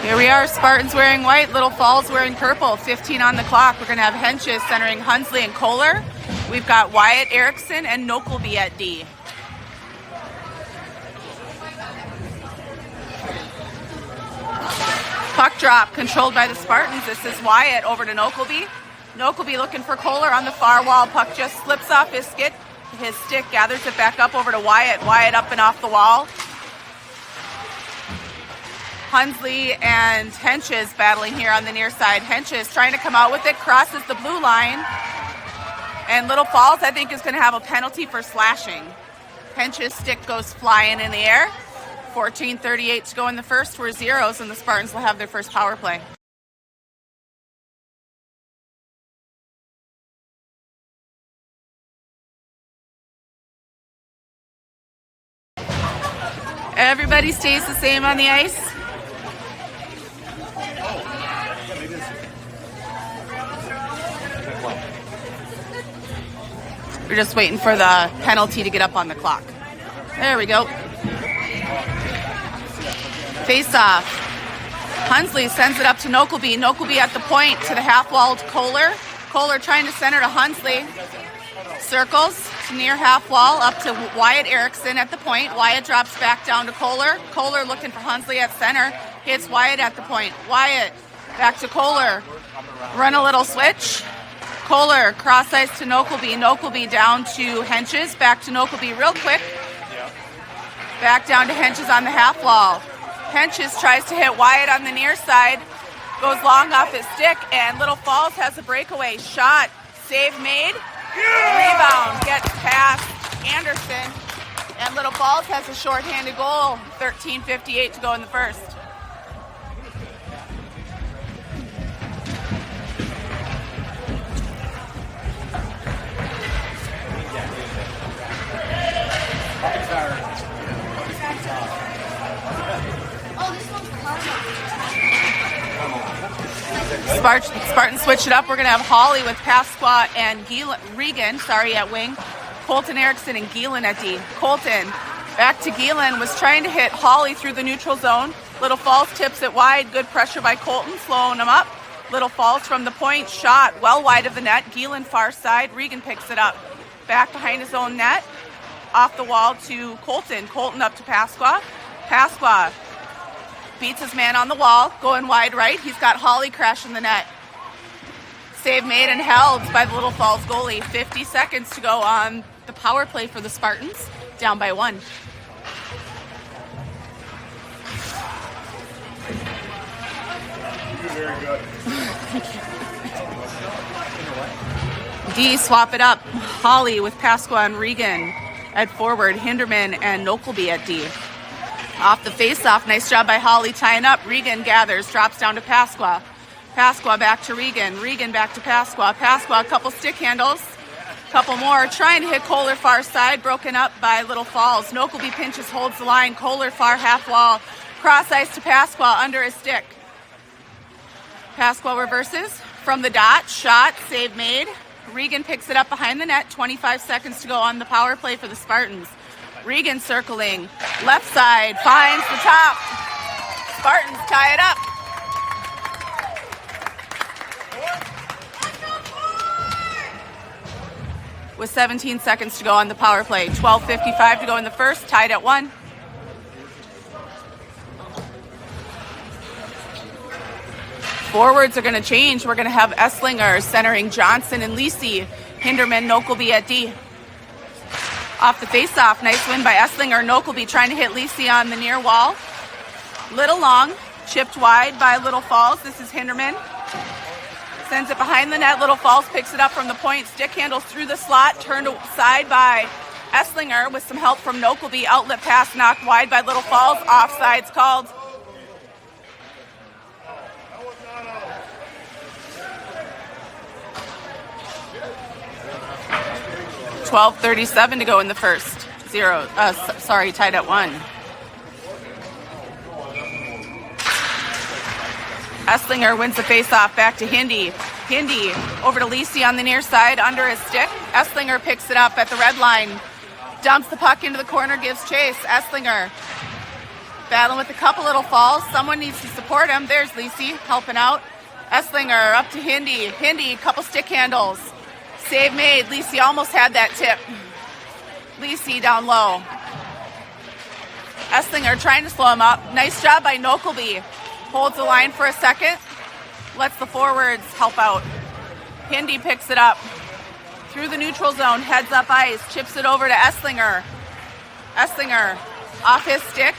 Here we are, Spartans wearing white, Little Falls wearing purple, 15 on the clock. We're going to have Henches centering Hunsley and Kohler. We've got Wyatt, Erickson, and Nokelby at D. Puck drop controlled by the Spartans. This is Wyatt over to Nokelby. Nokelby looking for Kohler on the far wall. Puck just slips off his stick. His stick gathers it back up over to Wyatt. Wyatt up and off the wall. Hunsley and Henches battling here on the near side. Henches trying to come out with it, crosses the blue line. And Little Falls, I think, is going to have a penalty for slashing. Henches' stick goes flying in the air. 14:38 to go in the first. We're zeros, and the Spartans will have their first power play. Everybody stays the same on the ice. We're just waiting for the penalty to get up on the clock. There we go. Face off. Hunsley sends it up to Nokelby. Nokelby at the point to the half wall to Kohler. Kohler trying to center to Hunsley. Circles to near half wall up to Wyatt Erickson at the point. Wyatt drops back down to Kohler. Kohler looking for Hunsley at center. Hits Wyatt at the point. Wyatt back to Kohler. Run a little switch. Kohler cross ice to Nokelby. Nokelby down to Henches. Back to Nokelby real quick. Back down to Henches on the half wall. Henches tries to hit Wyatt on the near side. Goes long off his stick, and Little Falls has a breakaway shot. Save made. Rebound gets past Anderson. And Little Falls has a shorthanded goal. 13:58 to go in the first. Spartans switch it up. We're going to have Hawley with Pasqua and Regan at wing. Colton Erickson and Geelan at D. Colton back to Geelan, was trying to hit Hawley through the neutral zone. Little Falls tips it wide. Good pressure by Colton, slowing him up. Little Falls from the point, shot well wide of the net. Geelan far side. Regan picks it up. Back behind his own net. Off the wall to Colton. Colton up to Pasqua. Pasqua beats his man on the wall, going wide right. He's got Hawley crashing the net. Save made and held by the Little Falls goalie. 50 seconds to go on the power play for the Spartans. Down by 1. Very good. D swap it up. Hawley with Pasqua and Regan at forward. Hinderman and Nokelby at D. Off the face-off, nice job by Hawley tying up. Regan gathers, drops down to Pasqua. Pasqua back to Regan. Regan back to Pasqua. Pasqua, a couple stick handles. Couple more. Trying to hit Kohler far side, broken up by Little Falls. Nokelby pinches, holds the line. Kohler far half wall. Cross ice to Pasqua under his stick. Pasqua reverses from the dot. Shot, save made. Regan picks it up behind the net. 25 seconds to go on the power play for the Spartans. Regan circling, left side, finds the top. Spartans tie it up. With 17 seconds to go on the power play. 12:55 to go in the first, tied at 1. Forwards are going to change. We're going to have Esslinger centering Johnson and Lisi. Hinderman, Nokelby at D. Off the face-off, nice win by Esslinger. Nokelby trying to hit Lisi on the near wall. Little long, chipped wide by Little Falls. This is Hinderman. Sends it behind the net. Little Falls picks it up from the point. Stick handles through the slot. Turned aside by Esslinger with some help from Nokelby. Outlet pass knocked wide by Little Falls. Offsides called. $12:37 to go in the first. Tied at 1. Esslinger wins the face-off back to Hindi. Hindi over to Lisi on the near side under his stick. Esslinger picks it up at the red line. Dumps the puck into the corner, gives chase. Esslinger Battling with a couple little falls. Someone needs to support him. There's Lisi helping out. Esslinger up to Hindi. Hindi, couple stick handles. Save made. Lisi almost had that tip. Lisi down low. Esslinger trying to slow him up. Nice job by Nokelby. Holds the line for a second. Lets the forwards help out. Hindi picks it up. Through the neutral zone. Heads up ice. Chips it over to Esslinger. Esslinger off his stick.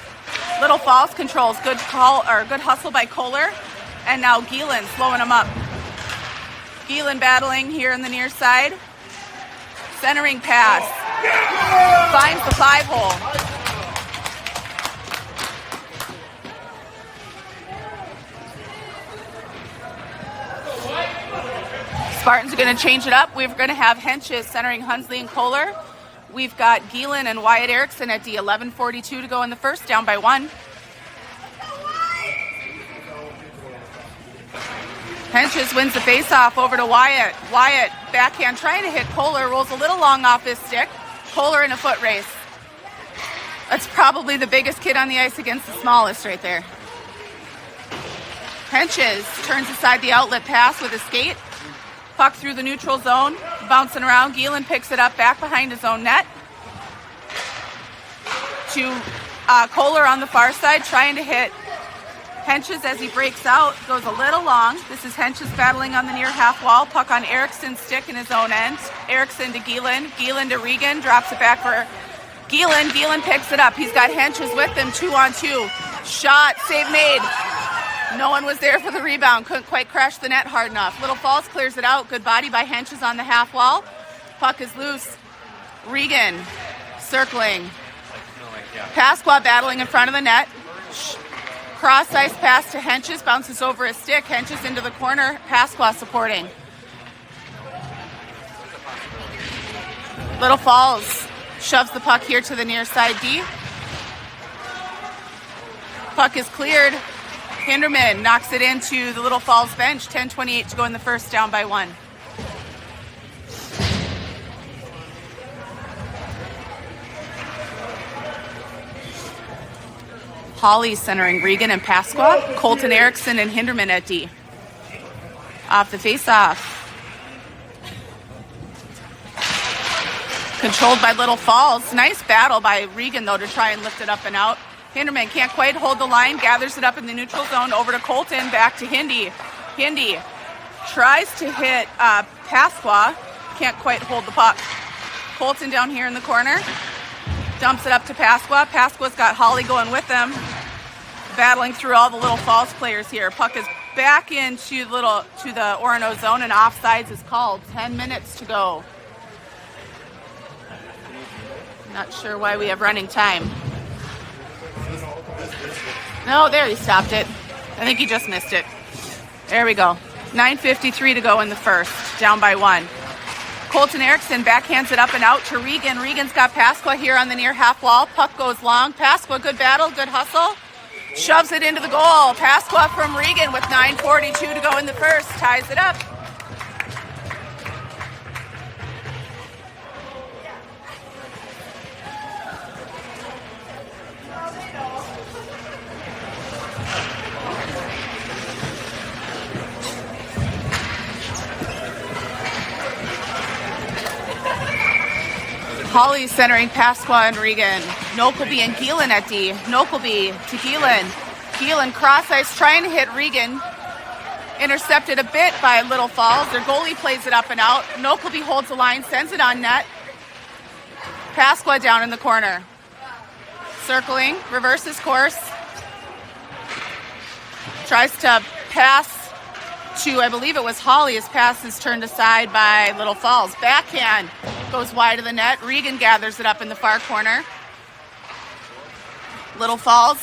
Little falls controls. Good call or good hustle by Kohler. And now Gielen slowing him up. Gielen battling here in the near side. Centering pass. Finds the 5-hole. Spartans are going to change it up. We're going to have Henches centering Hunsley and Kohler. We've got Gielen and Wyatt Erickson at D. 11:42 to go in the first, down by 1. Henches wins the faceoff over to Wyatt. Wyatt backhand trying to hit Kohler, rolls a little long off his stick. Kohler in a foot race. That's probably the biggest kid on the ice against the smallest right there. Henches turns aside the outlet pass with a skate. Puck through the neutral zone, bouncing around. Gielen picks it up back behind his own net. To Kohler on the far side, trying to hit Henches as he breaks out. Goes a little long. This is Henches battling on the near half wall. Puck on Erickson's stick in his own end. Erickson to Gielen. Gielen to Regan. Drops it back for Gielen. Gielen picks it up. He's got Henches with him. 2-on-2. Shot. Save made. No one was there for the rebound. Couldn't quite crash the net hard enough. Little Falls clears it out. Good body by Henches on the half wall. Puck is loose. Regan circling. Pasqua battling in front of the net. Cross ice pass to Henches. Bounces over his stick. Henches into the corner. Pasqua supporting. Little Falls shoves the puck here to the near side D. Puck is cleared. Hinderman knocks it into the Little Falls bench. 10:28 to go in the first, down by 1. Holly centering Regan and Pasqua. Colton Erickson and Hinderman at D. Off the face-off. Controlled by Little Falls. Nice battle by Regan, though, to try and lift it up and out. Hinderman can't quite hold the line. Gathers it up in the neutral zone. Over to Colton. Back to Hindi. Hindi tries to hit Pasqua. Can't quite hold the puck. Colton down here in the corner. Dumps it up to Pasqua. Pasqua's got Holly going with them. Battling through all the Little Falls players here. Puck is back into the Orono zone, and offsides is called. 10 minutes to go. Not sure why we have running time. No, there, he stopped it. I think he just missed it. There we go. 9:53 to go in the first, down by 1. Colton Erickson backhands it up and out to Regan. Regan's got Pasqua here on the near half wall. Puck goes long. Pasqua, good battle, good hustle. Shoves it into the goal. Pasqua from Regan with 9:42 to go in the first. Ties it up. Holly centering Pasqua and Regan. Nokelby and Gielen at D. Nokelby to Gielen. Gielen cross ice trying to hit Regan. Intercepted a bit by Little Falls. Their goalie plays it up and out. Nokelby holds the line, sends it on net. Pasqua down in the corner. Circling, reverses course. Tries to pass to, I believe it was Holly. His pass is turned aside by Little Falls. Backhand goes wide of the net. Regan gathers it up in the far corner. Little Falls.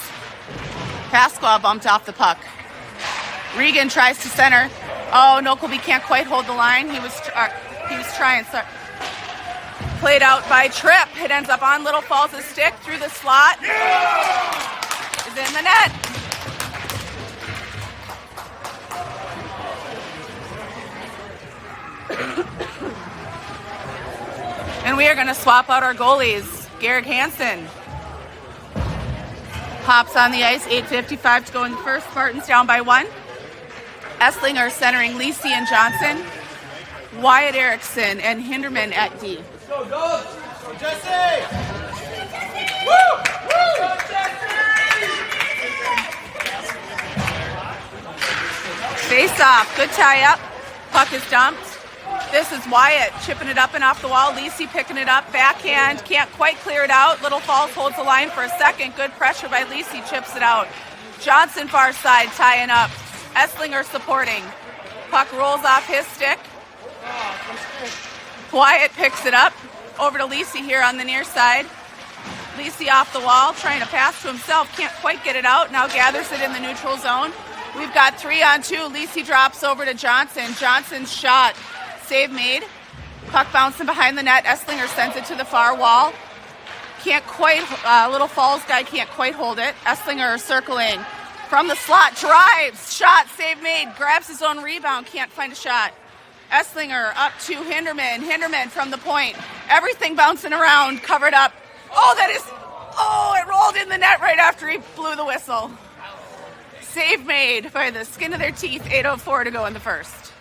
Pasqua bumped off the puck. Regan tries to center. Oh, Nokelby can't quite hold the line. He was trying. Played out by Tripp. It ends up on Little Falls' stick through the slot. Is in the net. And we are going to swap out our goalies. Garrick Hansen Pops on the ice, 8:55 to go in the first. Spartans down by 1. Esslinger centering Lisi and Johnson. Wyatt Erickson and Hinderman at D. Let's go, Dogs! Go, Jesse! Woo! Woo! Go, Jesse! Face off. Good tie up. Puck is dumped. This is Wyatt chipping it up and off the wall. Lisi picking it up. Backhand. Can't quite clear it out. Little Falls holds the line for a second. Good pressure by Lisi. Chips it out. Johnson far side tying up. Esslinger supporting. Puck rolls off his stick. Wyatt picks it up. Over to Lisi here on the near side. Lisi off the wall, trying to pass to himself. Can't quite get it out. Now gathers it in the neutral zone. We've got 3-on-2. Lisi drops over to Johnson. Johnson's shot. Save made. Puck bouncing behind the net. Esslinger sends it to the far wall. Can't quite, Little Falls guy can't quite hold it. Esslinger circling from the slot. Drives. Shot. Save made. Grabs his own rebound. Can't find a shot. Esslinger up to Hinderman. Hinderman from the point. Everything bouncing around. Covered up. It rolled in the net right after he blew the whistle. Save made by the skin of their teeth. 8:04 to go in the first.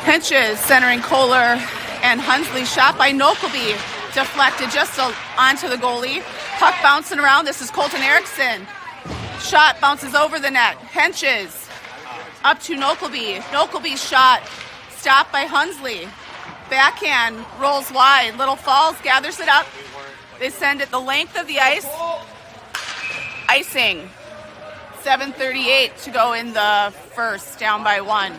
Henches centering Kohler and Hunsley. Shot by Nokelby. Deflected just onto the goalie. Puck bouncing around. This is Colton Erickson. Shot bounces over the net. Henches up to Nokelby. Nokelby's shot stopped by Hunsley. Backhand rolls wide. Little Falls gathers it up. They send it the length of the ice. Icing. 7:38 to go in the first. Down by 1.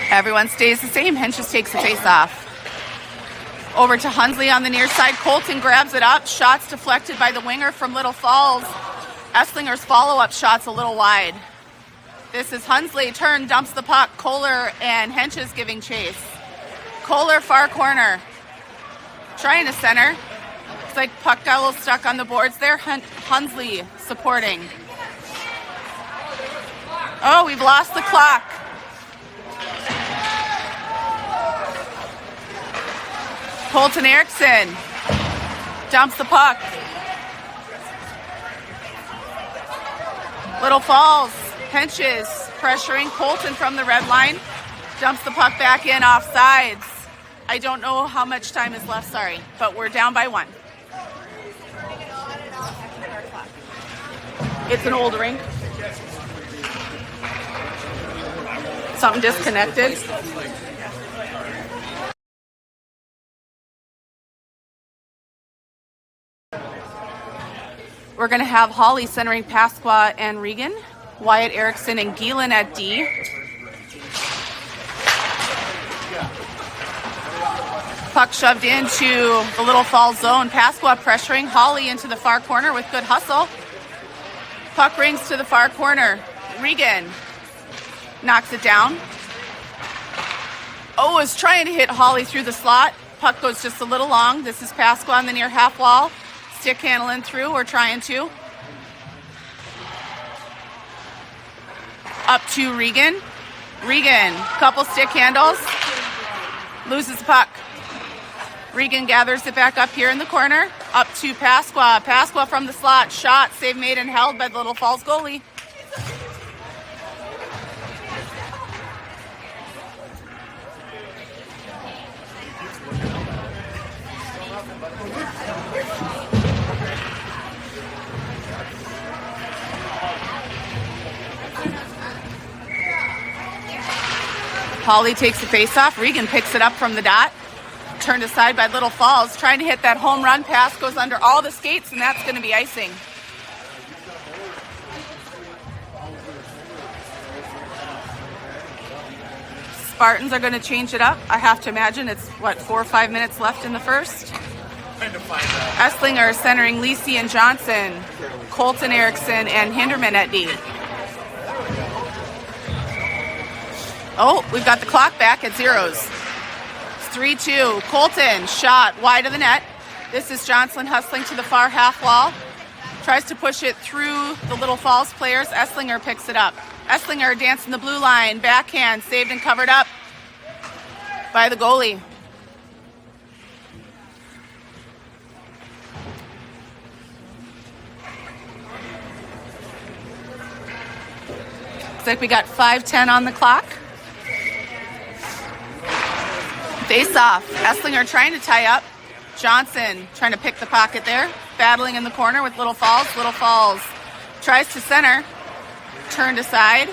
Everyone stays the same. Henches takes the face off. Over to Hunsley on the near side. Colton grabs it up. Shots deflected by the winger from Little Falls. Esslinger's follow-up shot's a little wide. This is Hunsley. Turn, dumps the puck. Kohler and Henches giving chase. Kohler far corner. Trying to center. Looks like puck got a little stuck on the boards there. Hunsley supporting. Oh, we've lost the clock. Colton Erickson dumps the puck. Little Falls, Henches pressuring Colton from the red line. Dumps the puck back in off sides. I don't know how much time is left, sorry, but we're down by 1. It's an old rink. Something disconnected. We're going to have Holly centering Pasqua and Regan. Wyatt Erickson and Gielen at D. Puck shoved into the Little Falls zone. Pasqua pressuring Holly into the far corner with good hustle. Puck rings to the far corner. Regan knocks it down. Is trying to hit Holly through the slot. Puck goes just a little long. This is Pasqua on the near half wall. Stick handling through, or trying to. Up to Regan. Regan, couple stick handles. Loses the puck. Regan gathers it back up here in the corner. Up to Pasqua. Pasqua from the slot. Shot, save made and held by the Little Falls goalie. Holly takes the face-off. Regan picks it up from the dot. Turned aside by Little Falls. Trying to hit that home run pass. Goes under all the skates, and that's going to be icing. Spartans are going to change it up. I have to imagine it's, 4 or 5 minutes left in the first. Esslinger centering Lisi and Johnson. Colton Erickson and Hinderman at D. We've got the clock back at zeros. 3-2. Colton, shot wide of the net. This is Johnson hustling to the far half wall. Tries to push it through the Little Falls players. Esslinger picks it up. Esslinger dancing the blue line. Backhand, saved and covered up by the goalie. Looks like we got 5:10 on the clock. Face off. Esslinger trying to tie up. Johnson trying to pick the pocket there. Battling in the corner with Little Falls. Little Falls tries to center. Turned aside.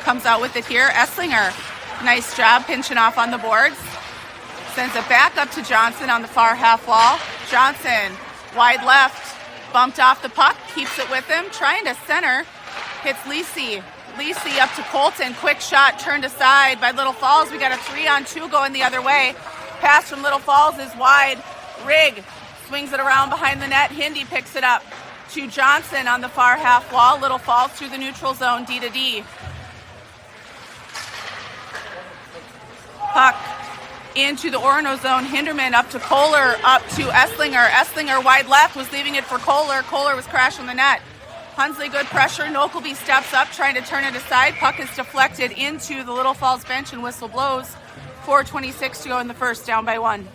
Comes out with it here. Esslinger, nice job pinching off on the boards. Sends it back up to Johnson on the far half wall. Johnson, wide left. Bumped off the puck. Keeps it with him. Trying to center. Hits Lisi. Lisi up to Colton. Quick shot turned aside by Little Falls. We got a 3-on-2 going the other way. Pass from Little Falls is wide. Rigg swings it around behind the net. Hindi picks it up to Johnson on the far half wall. Little Falls through the neutral zone, D to D. Puck into the Orono zone. Hinderman up to Kohler, up to Esslinger. Esslinger wide left was leaving it for Kohler. Kohler was crashing the net. Hunsley, good pressure. Nokelby steps up, trying to turn it aside. Puck is deflected into the Little Falls bench and whistle blows. 4:26 to go in the first, down by 1.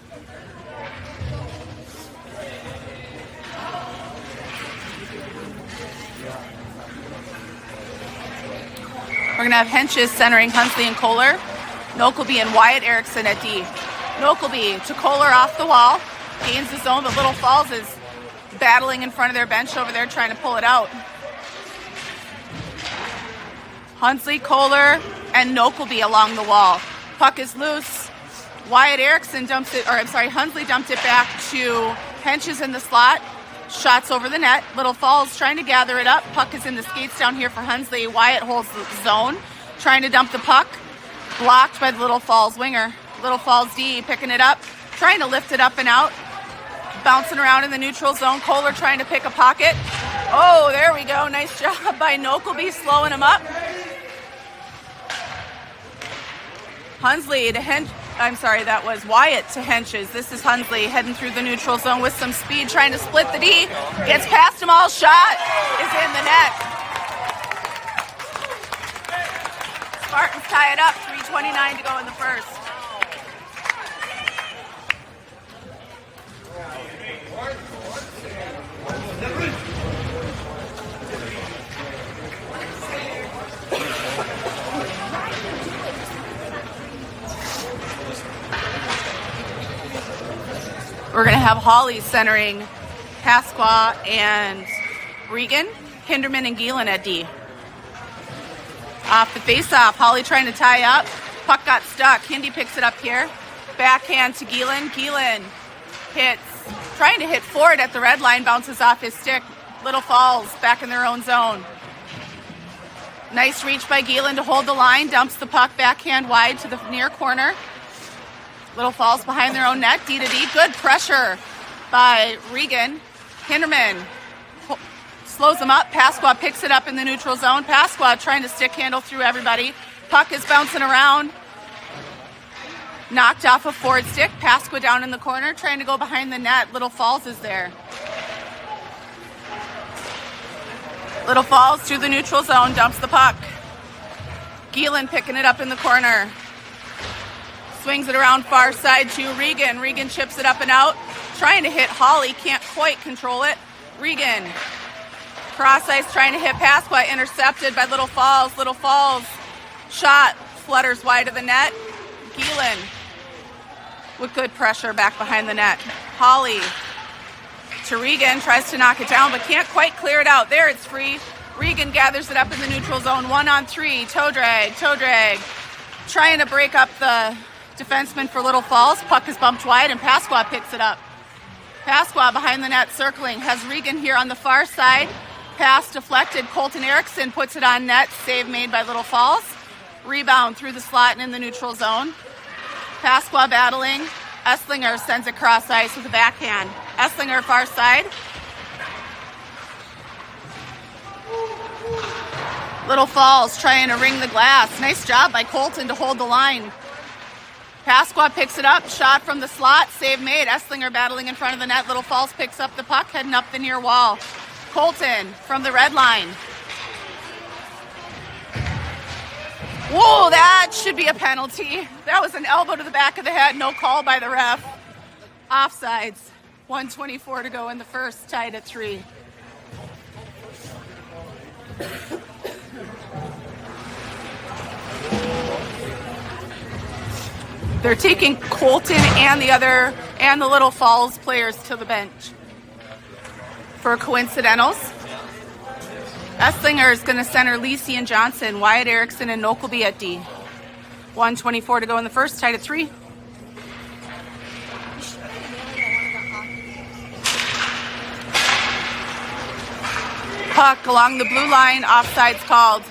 We're going to have Henches centering Hunsley and Kohler. Nokelby and Wyatt Erickson at D. Nokelby to Kohler off the wall. Gains the zone, but Little Falls is battling in front of their bench over there trying to pull it out. Hunsley, Kohler, and Nokelby along the wall. Puck is loose. Wyatt Erickson dumps it, Hunsley dumped it back to Henches in the slot. Shots over the net. Little Falls trying to gather it up. Puck is in the skates down here for Hunsley. Wyatt holds the zone, trying to dump the puck. Blocked by the Little Falls winger. Little Falls D picking it up, trying to lift it up and out. Bouncing around in the neutral zone. Kohler trying to pick a pocket. Oh, there we go. Nice job by Nokelby slowing him up. Hunsley to that was Wyatt to Henches. This is Hunsley heading through the neutral zone with some speed, trying to split the D. Gets past them all. Shot is in the net. Spartans tie it up. 3:29 to go in the first. We're going to have Hawley centering Pasqua and Regan, Hinderman and Geelan at D. Off the face-off, Hawley trying to tie up. Puck got stuck. Hindi picks it up here. Backhand to Geelan. Geelan hits, trying to hit Ford at the red line, bounces off his stick. Little Falls back in their own zone. Nice reach by Geelan to hold the line, dumps the puck backhand wide to the near corner. Little Falls behind their own net, D to D. Good pressure by Regan. Hinderman slows them up. Pasqua picks it up in the neutral zone. Pasqua trying to stick handle through everybody. Puck is bouncing around. Knocked off a Ford stick. Pasqua down in the corner, trying to go behind the net. Little Falls is there. Little Falls through the neutral zone, dumps the puck. Geelan picking it up in the corner. Swings it around far side to Regan. Regan chips it up and out. Trying to hit Hawley. Can't quite control it. Regan. Cross ice trying to hit Pasqua. Intercepted by Little Falls. Little Falls. Shot. Flutters wide of the net. Geelan with good pressure back behind the net. Hawley to Regan. Tries to knock it down but can't quite clear it out. There, it's free. Regan gathers it up in the neutral zone. 1-on-3. Toe drag. Toe drag. Trying to break up the defenseman for Little Falls. Puck is bumped wide and Pasqua picks it up. Pasqua behind the net circling. Has Regan here on the far side. Pass deflected. Colton Erickson puts it on net. Save made by Little Falls. Rebound through the slot and in the neutral zone. Pasqua battling. Esslinger sends it cross ice with a backhand. Esslinger far side. Little Falls trying to ring the glass. Nice job by Colton to hold the line. Pasqua picks it up, shot from the slot, save made. Esslinger battling in front of the net. Little Falls picks up the puck, heading up the near wall. Colton from the red line. Whoa, that should be a penalty. That was an elbow to the back of the head, no call by the ref. Offsides, 1:24 to go in the first, tied at 3. They're taking Colton and the Little Falls players to the bench for coincidentals. Esslinger is going to center Lisi and Johnson, Wyatt Erickson and Nokelby at D. 1:24 to go in the first, tied at 3. Puck along the blue line, offsides called.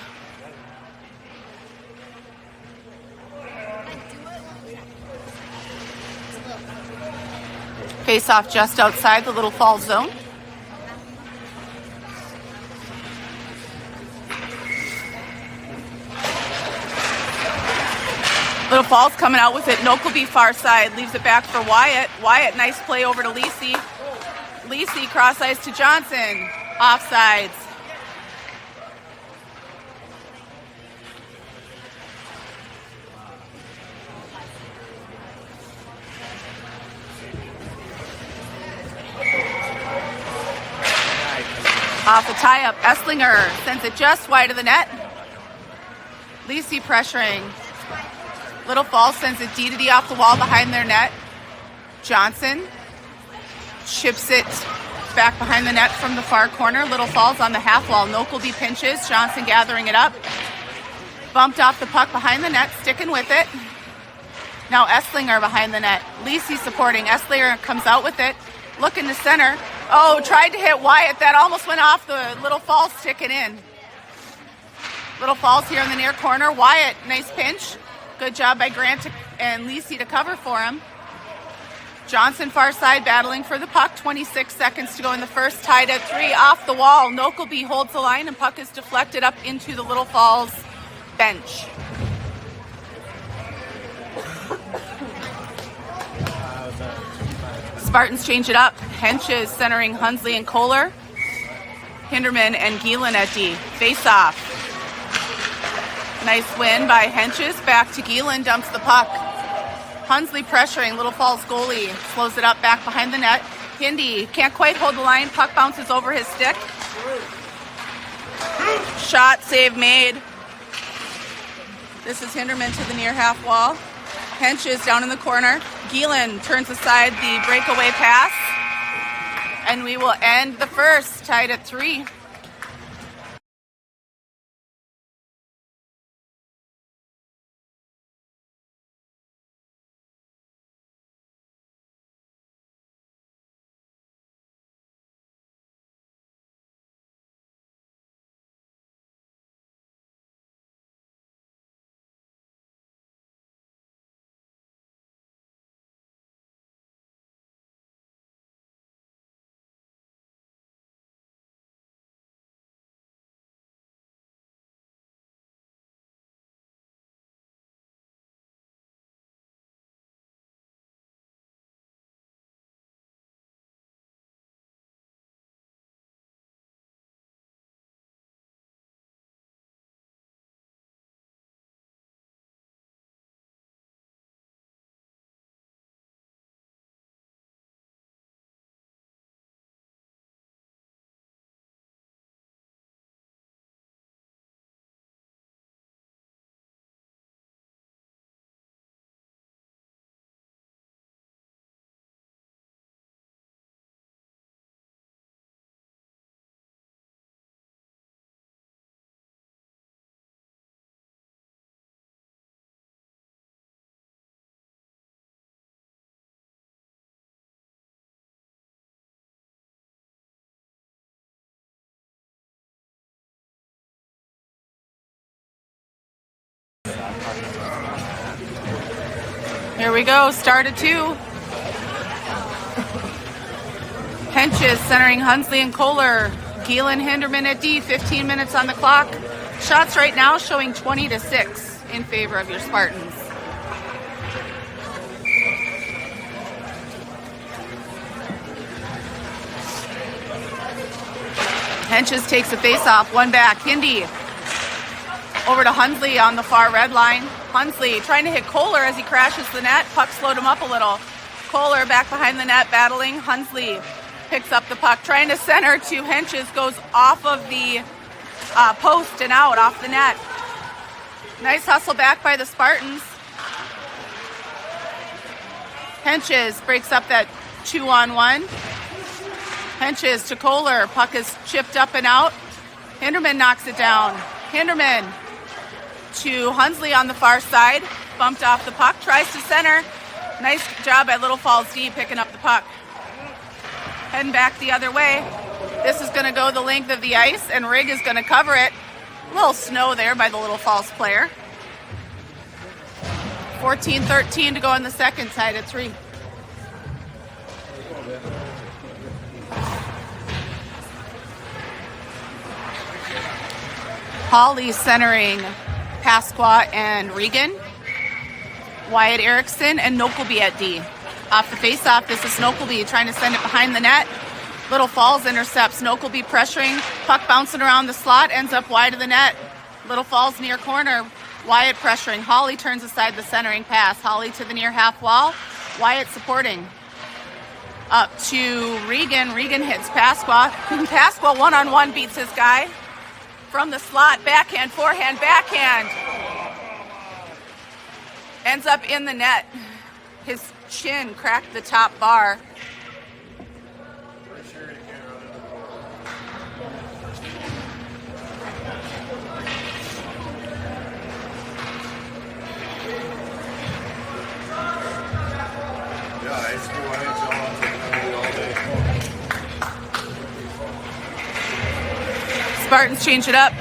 Face off just outside the Little Falls zone. Little Falls coming out with it. Nokelby far side, leaves it back for Wyatt. Wyatt, nice play over to Lisi. Lisi cross ice to Johnson. Offsides. Off the tie-up, Esslinger sends it just wide of the net. Lisi pressuring. Little Falls sends it D to D off the wall behind their net. Johnson chips it back behind the net from the far corner. Little Falls on the half wall. Nokelby pinches. Johnson gathering it up. Bumped off the puck behind the net, sticking with it. Now Esslinger behind the net. Lisi supporting. Esslinger comes out with it. Looking to center. Oh, tried to hit Wyatt. That almost went off the Little Falls sticking in. Little Falls here in the near corner. Wyatt, nice pinch. Good job by Grant and Lisi to cover for him. Johnson far side battling for the puck. 26 seconds to go in the first, tied at 3. Off the wall. Nokelby holds the line and puck is deflected up into the Little Falls bench. Spartans change it up. Henches centering Hunsley and Kohler. Hinderman and Gielen at D. Face off. Nice win by Henches. Back to Gielen, dumps the puck. Hunsley pressuring. Little Falls goalie slows it up back behind the net. Hindi can't quite hold the line. Puck bounces over his stick. Shot, save made. This is Hinderman to the near half wall. Henches down in the corner. Gielen turns aside the breakaway pass. And we will end the first, tied at 3. Here we go, start at 2. Henches centering Hunsley and Kohler. Gielen, Hinderman at D, 15 minutes on the clock. Shots right now showing 20-6 in favor of your Spartans. Henches takes a face-off, one back. Hindi over to Hunsley on the far red line. Hunsley trying to hit Kohler as he crashes the net. Puck slowed him up a little. Kohler back behind the net battling. Hunsley picks up the puck, trying to center to Henches, goes off of the post and out, off the net. Nice hustle back by the Spartans. Henches breaks up that 2-on-1. Henches to Kohler. Puck is chipped up and out. Hinderman knocks it down. Hinderman to Hunsley on the far side. Bumped off the puck. Tries to center. Nice job by Little Falls D picking up the puck. Heading back the other way. This is going to go the length of the ice, and Rigg is going to cover it. A little snow there by the Little Falls player. 14-13 to go in the second, tied at 3. Holly centering Pasqua and Regan. Wyatt Erickson and Nokelby at D. Off the face-off, this is Nokelby trying to send it behind the net. Little Falls intercepts. Nokelby pressuring. Puck bouncing around the slot, ends up wide of the net. Little Falls near corner. Wyatt pressuring. Holly turns aside the centering pass. Holly to the near half wall. Wyatt supporting. Up to Regan. Regan hits Pasqua. Pasqua one-on-one beats his guy. From the slot, backhand, forehand, backhand. Ends up in the net. His chin cracked the top bar. Spartans change it up.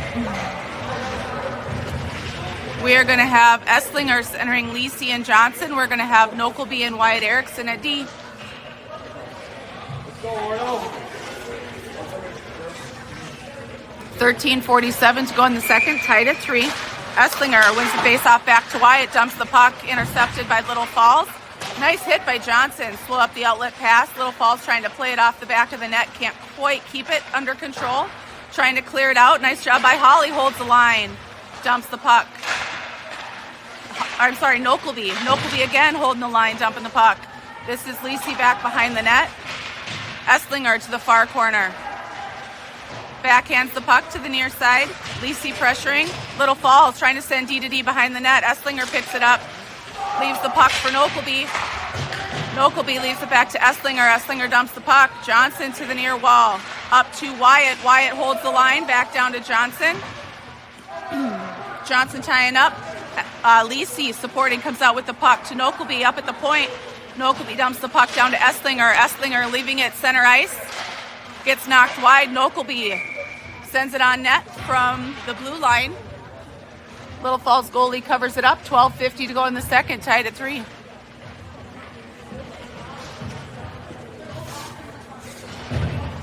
We are going to have Esslinger centering Lisi and Johnson. We're going to have Nokelby and Wyatt Erickson at D. Let's go, Orono. 13:47 to go in the second, tied at 3. Esslinger wins the face-off back to Wyatt, dumps the puck, intercepted by Little Falls. Nice hit by Johnson, slow up the outlet pass. Little Falls trying to play it off the back of the net, can't quite keep it under control. Trying to clear it out. Nice job by Holly, holds the line, dumps the puck. I'm sorry, Nokelby. Nokelby again holding the line, dumping the puck. This is Lisi back behind the net. Esslinger to the far corner. Backhands the puck to the near side. Lisi pressuring. Little Falls trying to send D to D behind the net. Esslinger picks it up. Leaves the puck for Nokelby. Nokelby leaves it back to Esslinger. Esslinger dumps the puck. Johnson to the near wall. Up to Wyatt. Wyatt holds the line. Back down to Johnson. Johnson tying up. Lisi supporting, comes out with the puck to Nokelby up at the point. Nokelby dumps the puck down to Esslinger. Esslinger leaving it center ice. Gets knocked wide. Nokelby sends it on net from the blue line. Little Falls goalie covers it up. 12:50 to go in the second, tied at 3.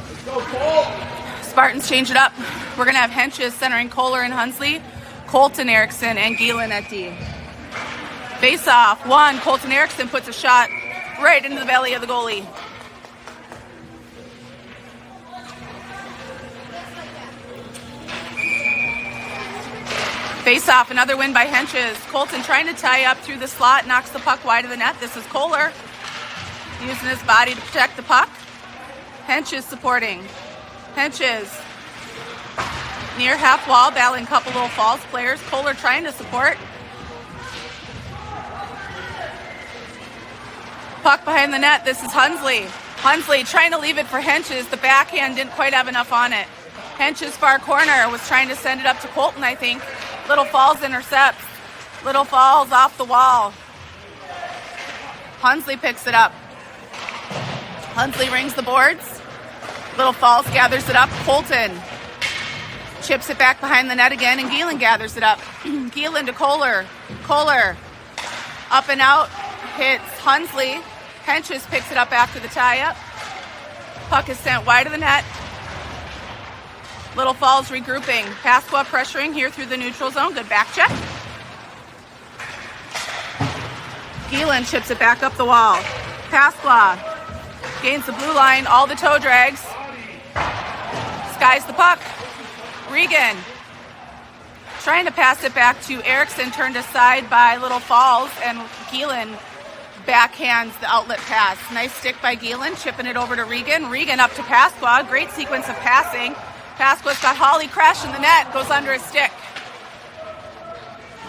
Let's go, Cole. Spartans change it up. We're going to have Henches centering Kohler and Hunsley. Colton Erickson and Gielen at D. Face off. 1. Colton Erickson puts a shot right into the belly of the goalie. Face off. Another win by Henches. Colton trying to tie up through the slot, knocks the puck wide of the net. This is Kohler using his body to protect the puck. Henches supporting. Henches near half wall, battling a couple Little Falls players. Kohler trying to support. Puck behind the net. This is Hunsley. Hunsley trying to leave it for Henches. The backhand didn't quite have enough on it. Henches far corner was trying to send it up to Colton, I think. Little Falls intercepts. Little Falls off the wall. Hunsley picks it up. Hunsley rings the boards. Little Falls gathers it up. Colton chips it back behind the net again, and Gielen gathers it up. Gielen to Kohler. Kohler up and out, hits Hunsley. Henches picks it up after the tie-up. Puck is sent wide of the net. Little Falls regrouping. Pasqua pressuring here through the neutral zone. Good back check. Gielen chips it back up the wall. Pasqua gains the blue line. All the toe drags. skies the puck. Regan trying to pass it back to Erickson, turned aside by Little Falls, and Geelan backhands the outlet pass. Nice stick by Geelan, chipping it over to Regan. Regan up to Pasqua. Great sequence of passing. Pasqua's got Holly crash in the net, goes under his stick.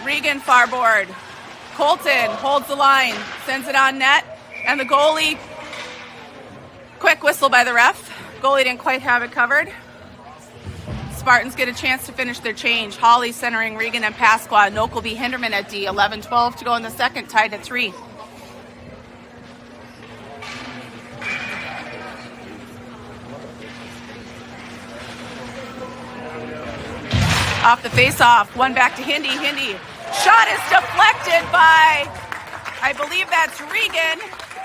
Regan far board. Colton holds the line, sends it on net, and the goalie, quick whistle by the ref. Goalie didn't quite have it covered. Spartans get a chance to finish their change. Holly centering Regan and Pasqua. Nokelby Hinderman at D. 11-12 to go in the second, tied at 3. Off the face-off, one back to Hindi. Hindi shot is deflected by, I believe that's Regan,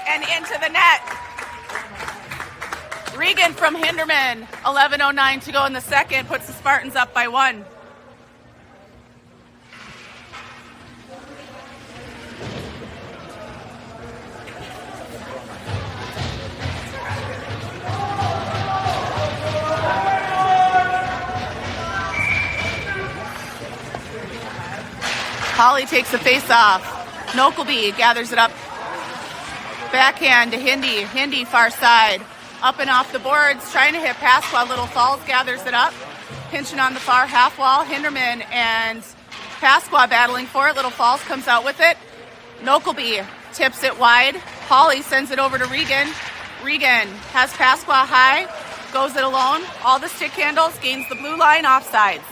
and into the net. Regan from Hinderman. 11:09 to go in the second, puts the Spartans up by 1. Holly takes the face-off. Nokelby gathers it up. Backhand to Hindi. Hindi far side. Up and off the boards, trying to hit Pasqua. Little Falls gathers it up. Pinching on the far half wall. Hinderman and Pasqua battling for it. Little Falls comes out with it. Nokelby tips it wide. Holly sends it over to Regan. Regan has Pasqua high. Goes it alone. All the stick handles. Gains the blue line, offsides.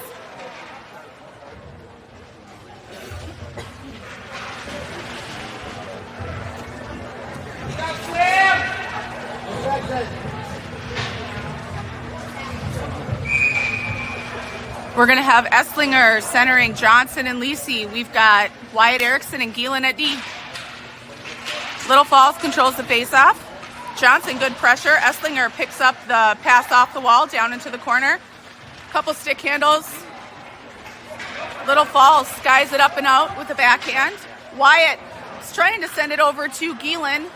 We're going to have Esslinger centering Johnson and Lisi. We've got Wyatt Erickson and Geelan at D. Little Falls controls the face-off. Johnson, good pressure. Esslinger picks up the pass off the wall down into the corner. Couple stick handles. Little Falls skies it up and out with the backhand. Wyatt is trying to send it over to Geelan.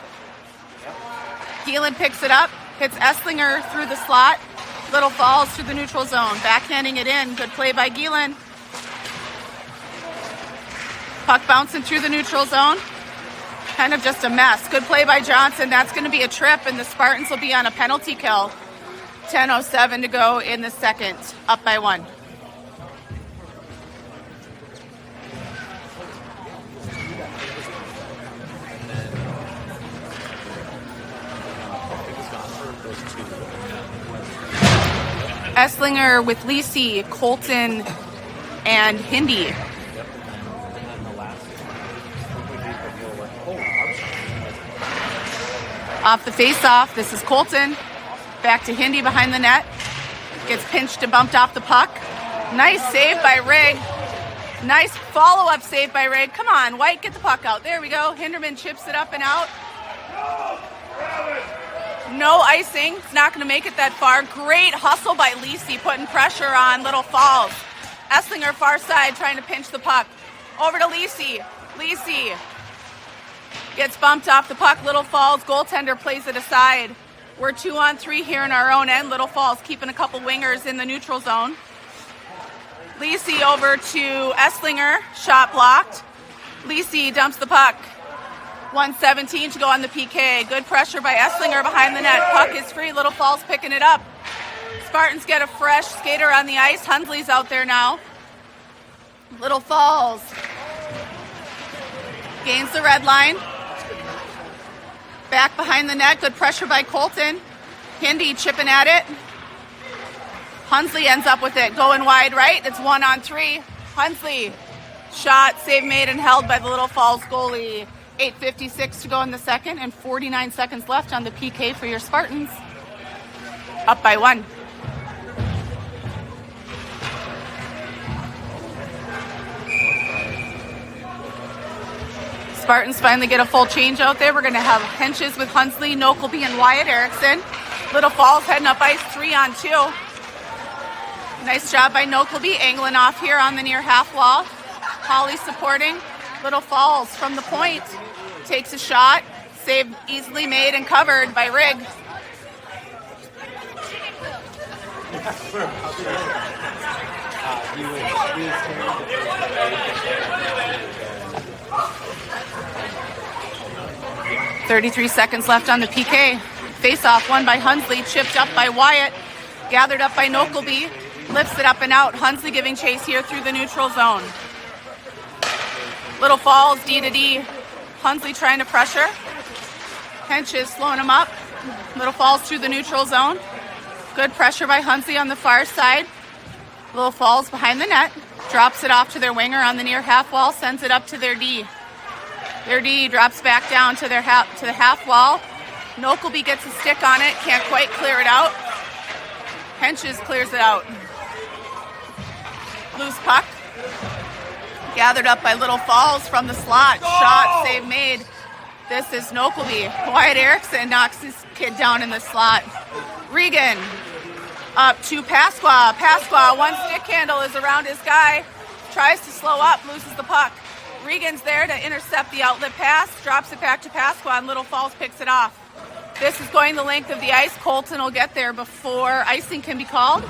Geelan picks it up, hits Esslinger through the slot. Little Falls through the neutral zone, backhanding it in. Good play by Geelan. Puck bouncing through the neutral zone. Kind of just a mess. Good play by Johnson. That's going to be a trip, and the Spartans will be on a penalty kill. 10:07 to go in the second, up by 1. Esslinger with Lisi, Colton, and Hindi. Off the face-off, this is Colton. Back to Hindi behind the net. Gets pinched and bumped off the puck. Nice save by Rigg. Nice follow-up save by Rigg. Come on, White, get the puck out. There we go. Hinderman chips it up and out. No icing. It's not going to make it that far. Great hustle by Lisi, putting pressure on Little Falls. Esslinger far side trying to pinch the puck. Over to Lisi. Lisi gets bumped off the puck. Little Falls goaltender plays it aside. We're 2-on-3 here in our own end. Little Falls keeping a couple wingers in the neutral zone. Lisi over to Esslinger. Shot blocked. Lisi dumps the puck. 1:17 to go on the PK. Good pressure by Esslinger behind the net. Puck is free. Little Falls picking it up. Spartans get a fresh skater on the ice. Hunsley's out there now. Little Falls gains the red line. Back behind the net. Good pressure by Colton. Hindi chipping at it. Hunsley ends up with it. Going wide right. It's 1-on-3. Hunsley. Shot, save made, and held by the Little Falls goalie. 8:56 to go in the second and 49 seconds left on the PK for your Spartans. Up by 1. Spartans finally get a full change out there. We're going to have Henches with Hunsley, Nokelby, and Wyatt Erickson. Little Falls heading up ice 3-on-2. Nice job by Nokelby, angling off here on the near half wall. Holly supporting. Little Falls from the point. Takes a shot. Save easily made and covered by Rigg. He was 33 seconds left on the PK. Face-off won by Hunsley, chipped up by Wyatt, gathered up by Nokelby, lifts it up and out. Hunsley giving chase here through the neutral zone. Little Falls, D to D. Hunsley trying to pressure. Henches slowing him up. Little Falls through the neutral zone. Good pressure by Hunsley on the far side. Little Falls behind the net. Drops it off to their winger on the near half wall, sends it up to their D. Their D drops back down to the half wall. Nokelby gets a stick on it, can't quite clear it out. Henches clears it out. Loose puck. Gathered up by Little Falls from the slot. Shot, save made. This is Nokelby. Wyatt Erickson knocks his kid down in the slot. Regan up to Pasqua. Pasqua, one stick handle is around his guy. Tries to slow up, loses the puck. Regan's there to intercept the outlet pass. Drops it back to Pasqua and Little Falls picks it off. This is going the length of the ice. Colton will get there before icing can be called.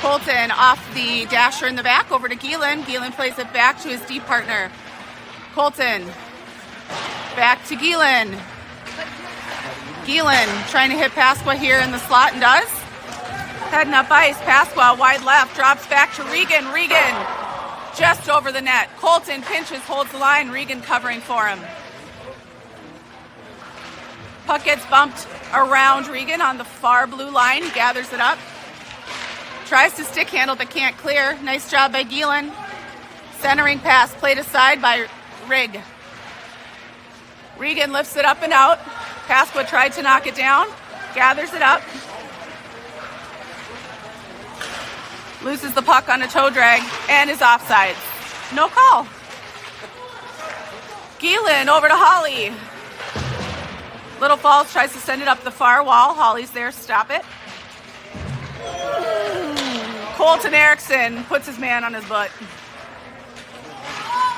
Colton off the dasher in the back over to Geelan. Geelan plays it back to his D partner. Colton back to Geelan. Geelan trying to hit Pasqua here in the slot and does. Heading up ice. Pasqua wide left. Drops back to Regan. Regan just over the net. Colton pinches, holds the line. Regan covering for him. Puck gets bumped around Regan on the far blue line. He gathers it up. Tries to stick handle but can't clear. Nice job by Geelan. Centering pass played aside by Rig. Regan lifts it up and out. Pasqua tried to knock it down. Gathers it up. Loses the puck on a toe drag and is offside. No call. Geelan over to Holly. Little Falls tries to send it up the far wall. Holly's there, stop it. Colton Erickson puts his man on his butt.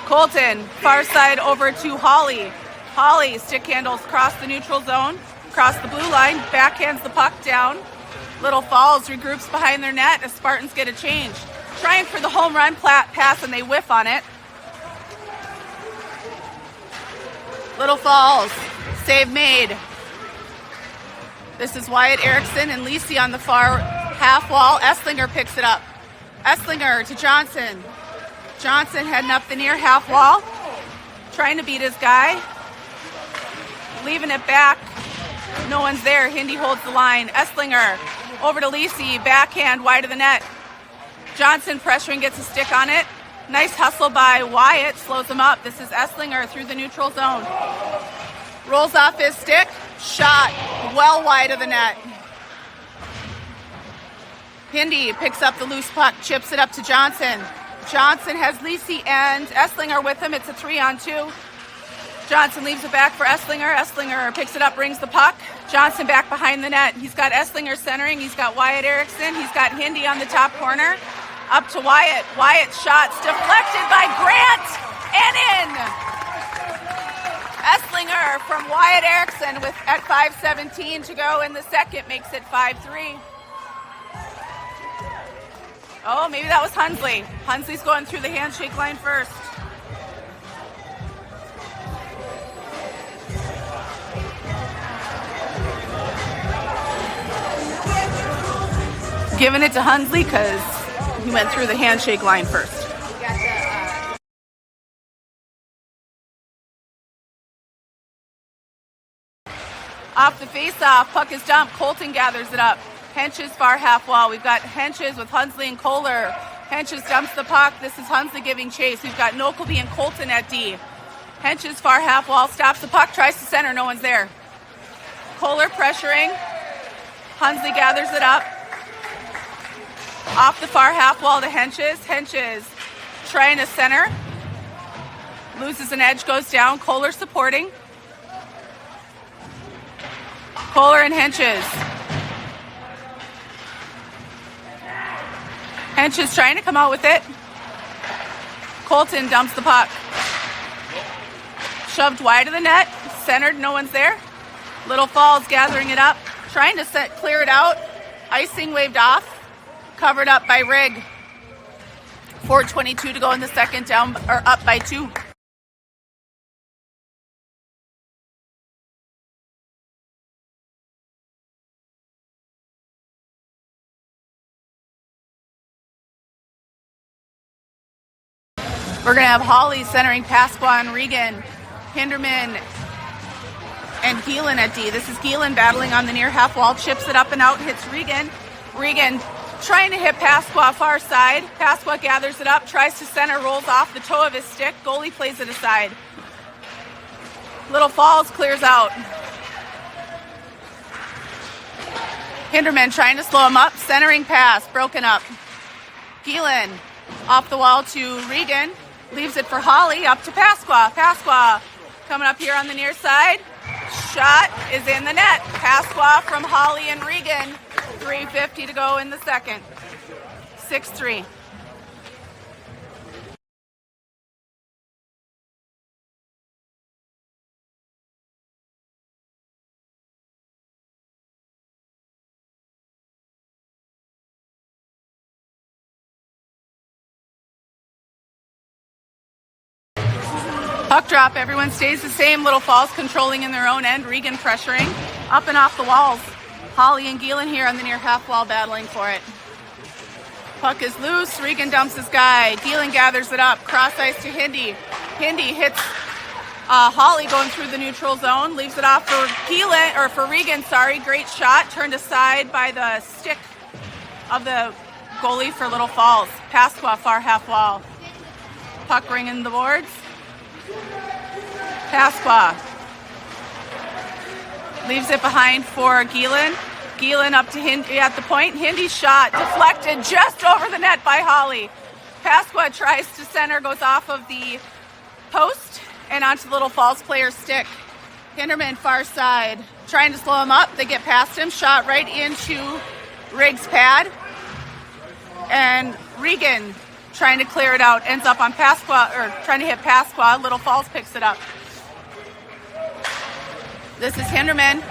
Colton, far side over to Holly. Holly stick handles across the neutral zone, across the blue line, backhands the puck down. Little Falls regroups behind their net as Spartans get a change. Trying for the home run pass and they whiff on it. Little Falls, save made. This is Wyatt Erickson and Lisi on the far half wall. Esslinger picks it up. Esslinger to Johnson. Johnson heading up the near half wall. Trying to beat his guy. Leaving it back. No one's there. Hindi holds the line. Esslinger over to Lisi. Backhand wide of the net. Johnson pressuring, gets a stick on it. Nice hustle by Wyatt. Slows him up. This is Esslinger through the neutral zone. Rolls off his stick. Shot well wide of the net. Hindi picks up the loose puck, chips it up to Johnson. Johnson has Lisi and Esslinger with him. It's a 3-on-2. Johnson leaves it back for Esslinger. Esslinger picks it up, brings the puck. Johnson back behind the net. He's got Esslinger centering. He's got Wyatt Erickson. He's got Hindi on the top corner. Up to Wyatt. Wyatt's shot's deflected by Grant and in. Esslinger from Wyatt Erickson with at 5:17 to go in the second makes it 5-3. Oh, maybe that was Hunsley. Hunsley's going through the handshake line first. Giving it to Hunsley because he went through the handshake line first. Off the face-off, puck is dumped. Colton gathers it up. Henches far half wall. We've got Henches with Hunsley and Kohler. Henches dumps the puck. This is Hunsley giving chase. We've got Nokelby and Colton at D. Henches far half wall, stops the puck, tries to center. No one's there. Kohler pressuring. Hunsley gathers it up. Off the far half wall to Henches. Henches trying to center. Loses an edge, goes down. Kohler supporting. Kohler and Henches. Henches trying to come out with it. Colton dumps the puck. Shoved wide of the net. Centered, no one's there. Little Falls gathering it up. Trying to clear it out. Icing waved off covered up by Rig. 4:22 to go in the second, down or up by 2. We're going to have Holly centering Pasqua and Regan. Hinderman and Geelan at D. This is Geelan battling on the near half wall. Chips it up and out. Hits Regan. Regan trying to hit Pasqua far side. Pasqua gathers it up. Tries to center. Rolls off the toe of his stick. Goalie plays it aside. Little Falls clears out. Hinderman trying to slow him up. Centering pass. Broken up. Geelan off the wall to Regan. Leaves it for Holly, up to Pasqua. Pasqua coming up here on the near side. Shot is in the net. Pasqua from Holly and Regan. 3:50 to go in the second. 6-3. Puck drop, everyone stays the same. Little Falls controlling in their own end. Regan pressuring up and off the walls. Holly and Geelan here on the near half wall battling for it. Puck is loose. Regan dumps his guy. Geelan gathers it up. Cross ice to Hindi. Hindi hits Holly going through the neutral zone. Leaves it off for Geelan, or for Regan, sorry. Great shot. Turned aside by the stick of the goalie for Little Falls. Pasqua far half wall. Puck ringing the boards. Pasqua leaves it behind for Geelan. Geelan up to Hindi at the point. Hindy's shot deflected just over the net by Holly. Pasqua tries to center, goes off of the post and onto the Little Falls player's stick. Hinderman far side trying to slow him up. They get past him. Shot right into Riggs' pad. And Regan trying to clear it out, ends up on Pasqua, or trying to hit Pasqua. Little Falls picks it up. This is Hinderman.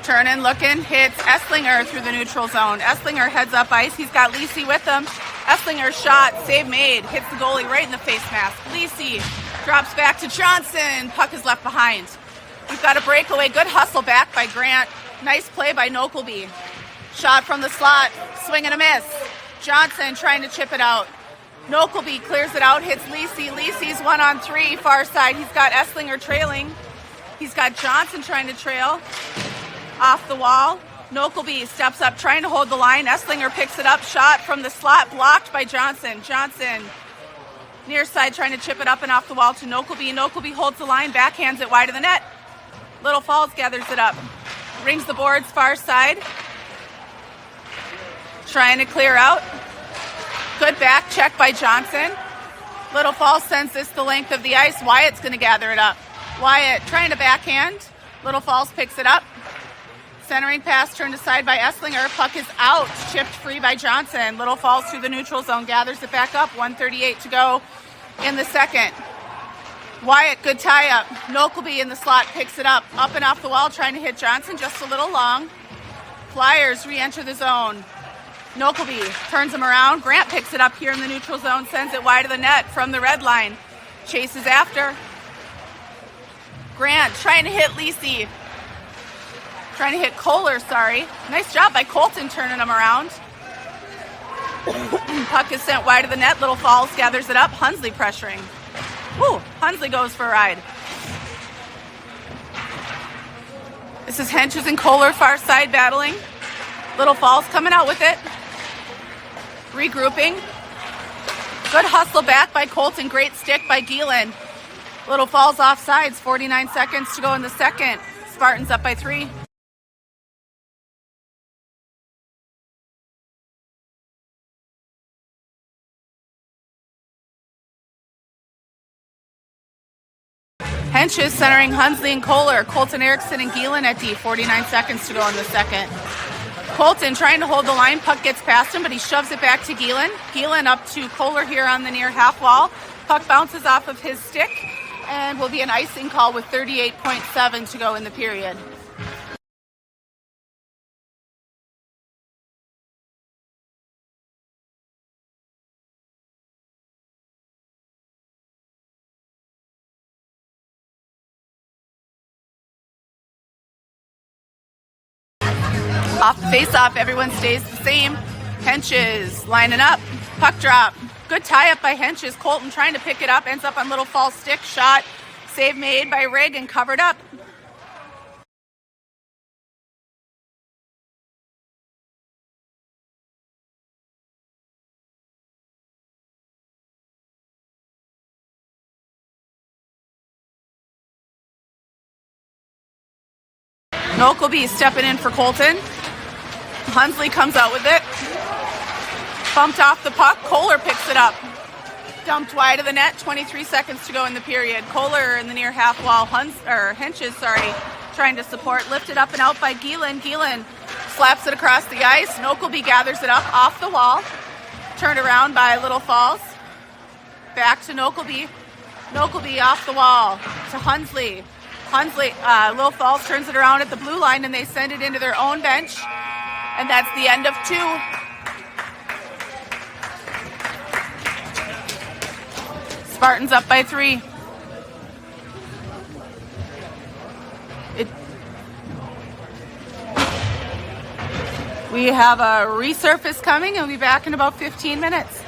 Turning, looking, hits Esslinger through the neutral zone. Esslinger heads up ice. He's got Lisi with him. Esslinger's shot, save made, hits the goalie right in the face mask. Lisi drops back to Johnson. Puck is left behind. We've got a breakaway. Good hustle back by Grant. Nice play by Nokelby. Shot from the slot. Swing and a miss. Johnson trying to chip it out. Nokelby clears it out, hits Lisi. Lisi's 1-on-3, far side. He's got Esslinger trailing. He's got Johnson trying to trail. Off the wall. Nokelby steps up, trying to hold the line. Esslinger picks it up. Shot from the slot, blocked by Johnson. Johnson, near side, trying to chip it up and off the wall to Nokelby. Nokelby holds the line, backhands it wide of the net. Little Falls gathers it up. Rings the boards, far side. Trying to clear out. Good back check by Johnson. Little Falls sends this the length of the ice. Wyatt's going to gather it up. Wyatt trying to backhand. Little Falls picks it up. Centering pass turned aside by Esslinger. Puck is out. Chipped free by Johnson. Little Falls through the neutral zone. Gathers it back up. 1:38 to go in the second. Wyatt, good tie-up. Nokelby in the slot picks it up. Up and off the wall, trying to hit Johnson. Just a little long. Flyers re-enter the zone. Nokelby turns him around. Grant picks it up here in the neutral zone, sends it wide of the net from the red line. Chases after. Grant trying to hit Lisi. Trying to hit Kohler, sorry. Nice job by Colton turning him around. Puck is sent wide of the net. Little Falls gathers it up. Hunsley pressuring. Woo! Hunsley goes for a ride. This is Henches and Kohler far side battling. Little Falls coming out with it. Regrouping. Good hustle back by Colton. Great stick by Geelan. Little Falls off sides. 49 seconds to go in the second. Spartans up by 3. Henches centering Hunsley and Kohler. Colton Erickson and Geelan at D. 49 seconds to go in the second. Colton trying to hold the line. Puck gets past him, but he shoves it back to Geelan. Geelan up to Kohler here on the near half wall. Puck bounces off of his stick and will be an icing call with 38.7 to go in the period. Off the face-off, everyone stays the same. Henches lining up. Puck drop. Good tie-up by Henches. Colton trying to pick it up. Ends up on little false stick. Shot. Save made by Rigg and covered up. Nokelby stepping in for Colton. Hunsley comes out with it. Bumped off the puck. Kohler picks it up. Dumped wide of the net. 23 seconds to go in the period. Kohler in the near half wall. Henches, trying to support. Lifted up and out by Gielan. Gielan slaps it across the ice. Nokelby gathers it up off the wall. Turned around by Little Falls. Back to Nokelby. Nokelby off the wall to Hunsley. Little Falls turns it around at the blue line and they send it into their own bench. And that's the end of 2. Spartans up by 3. We have a resurface coming and we'll be back in about 15 minutes.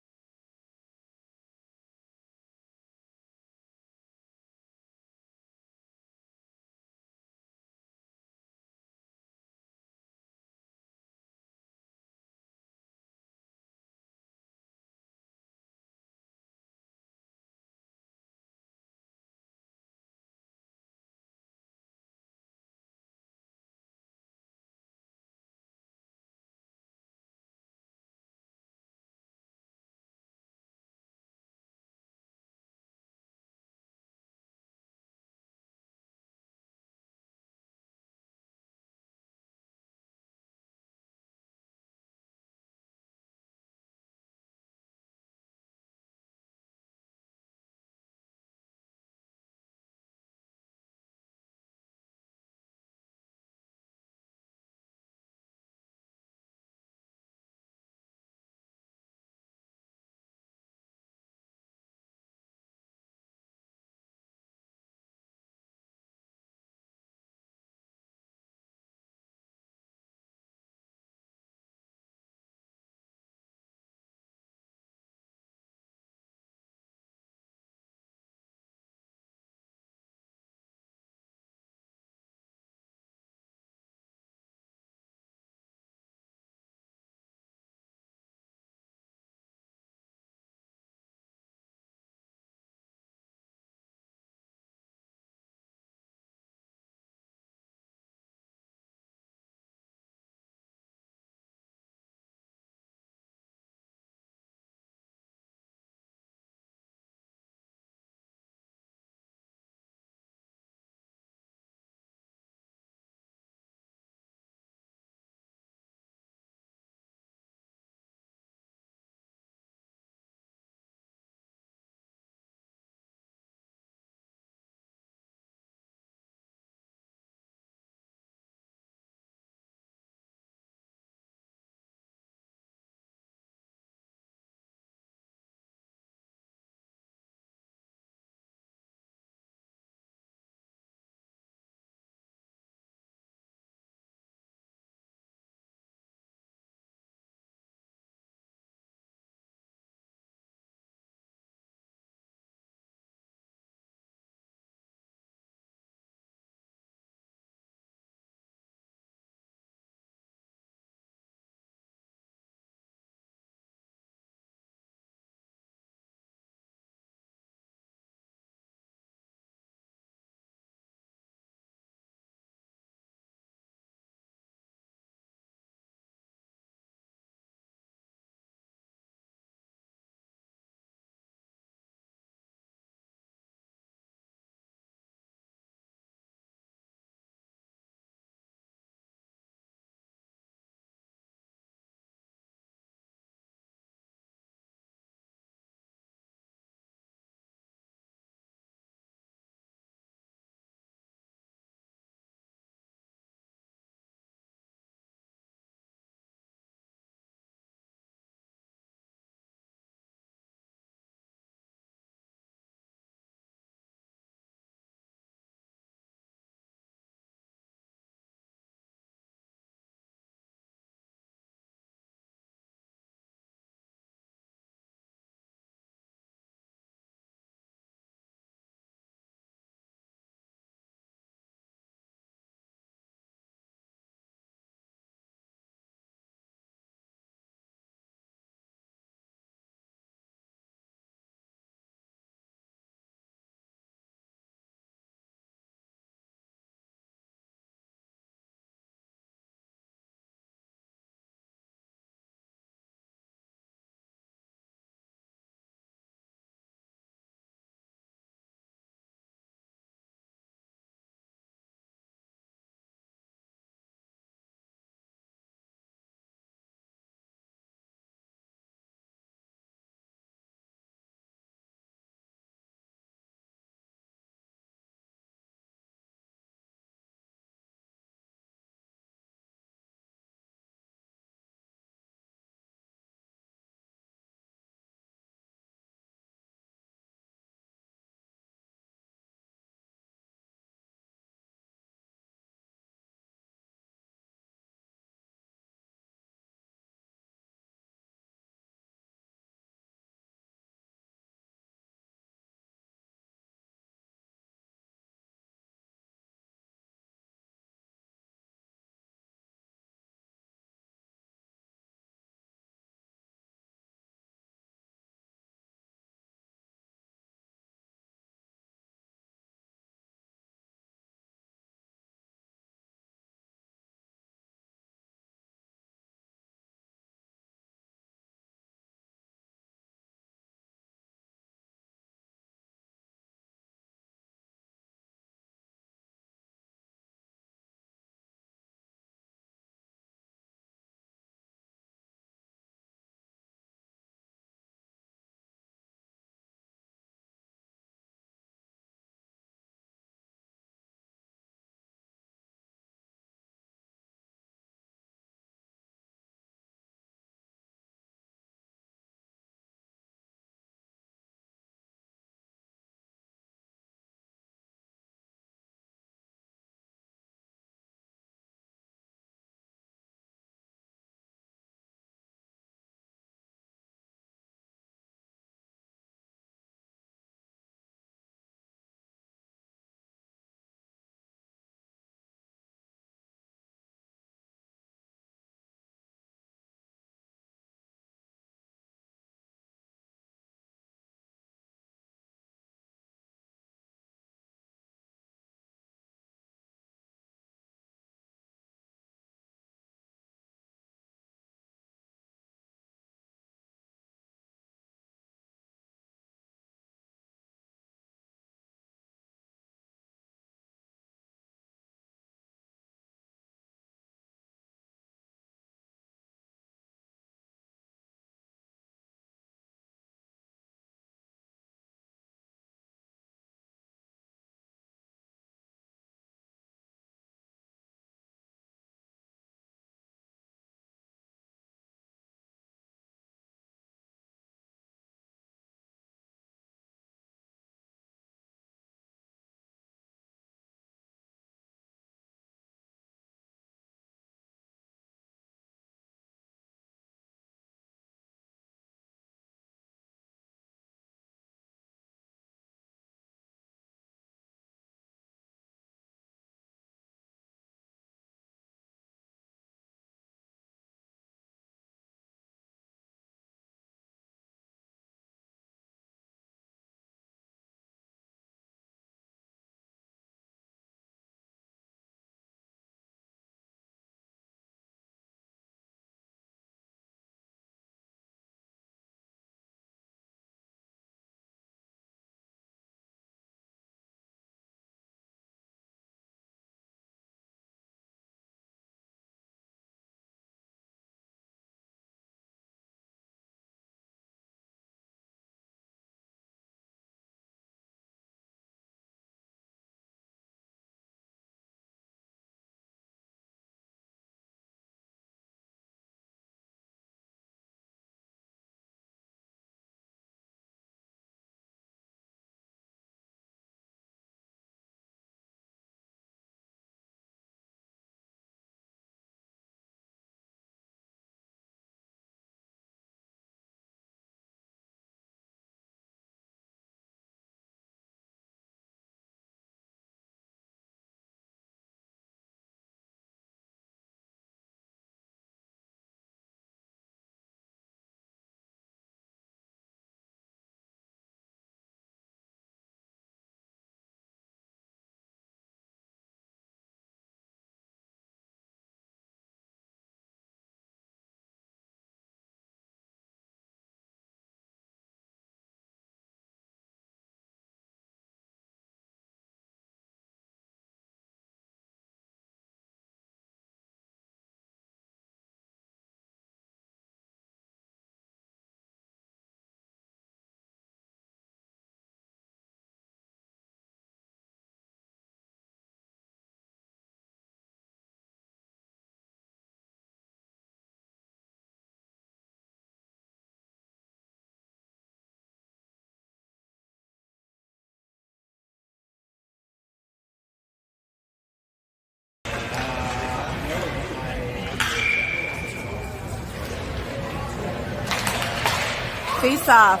Face off.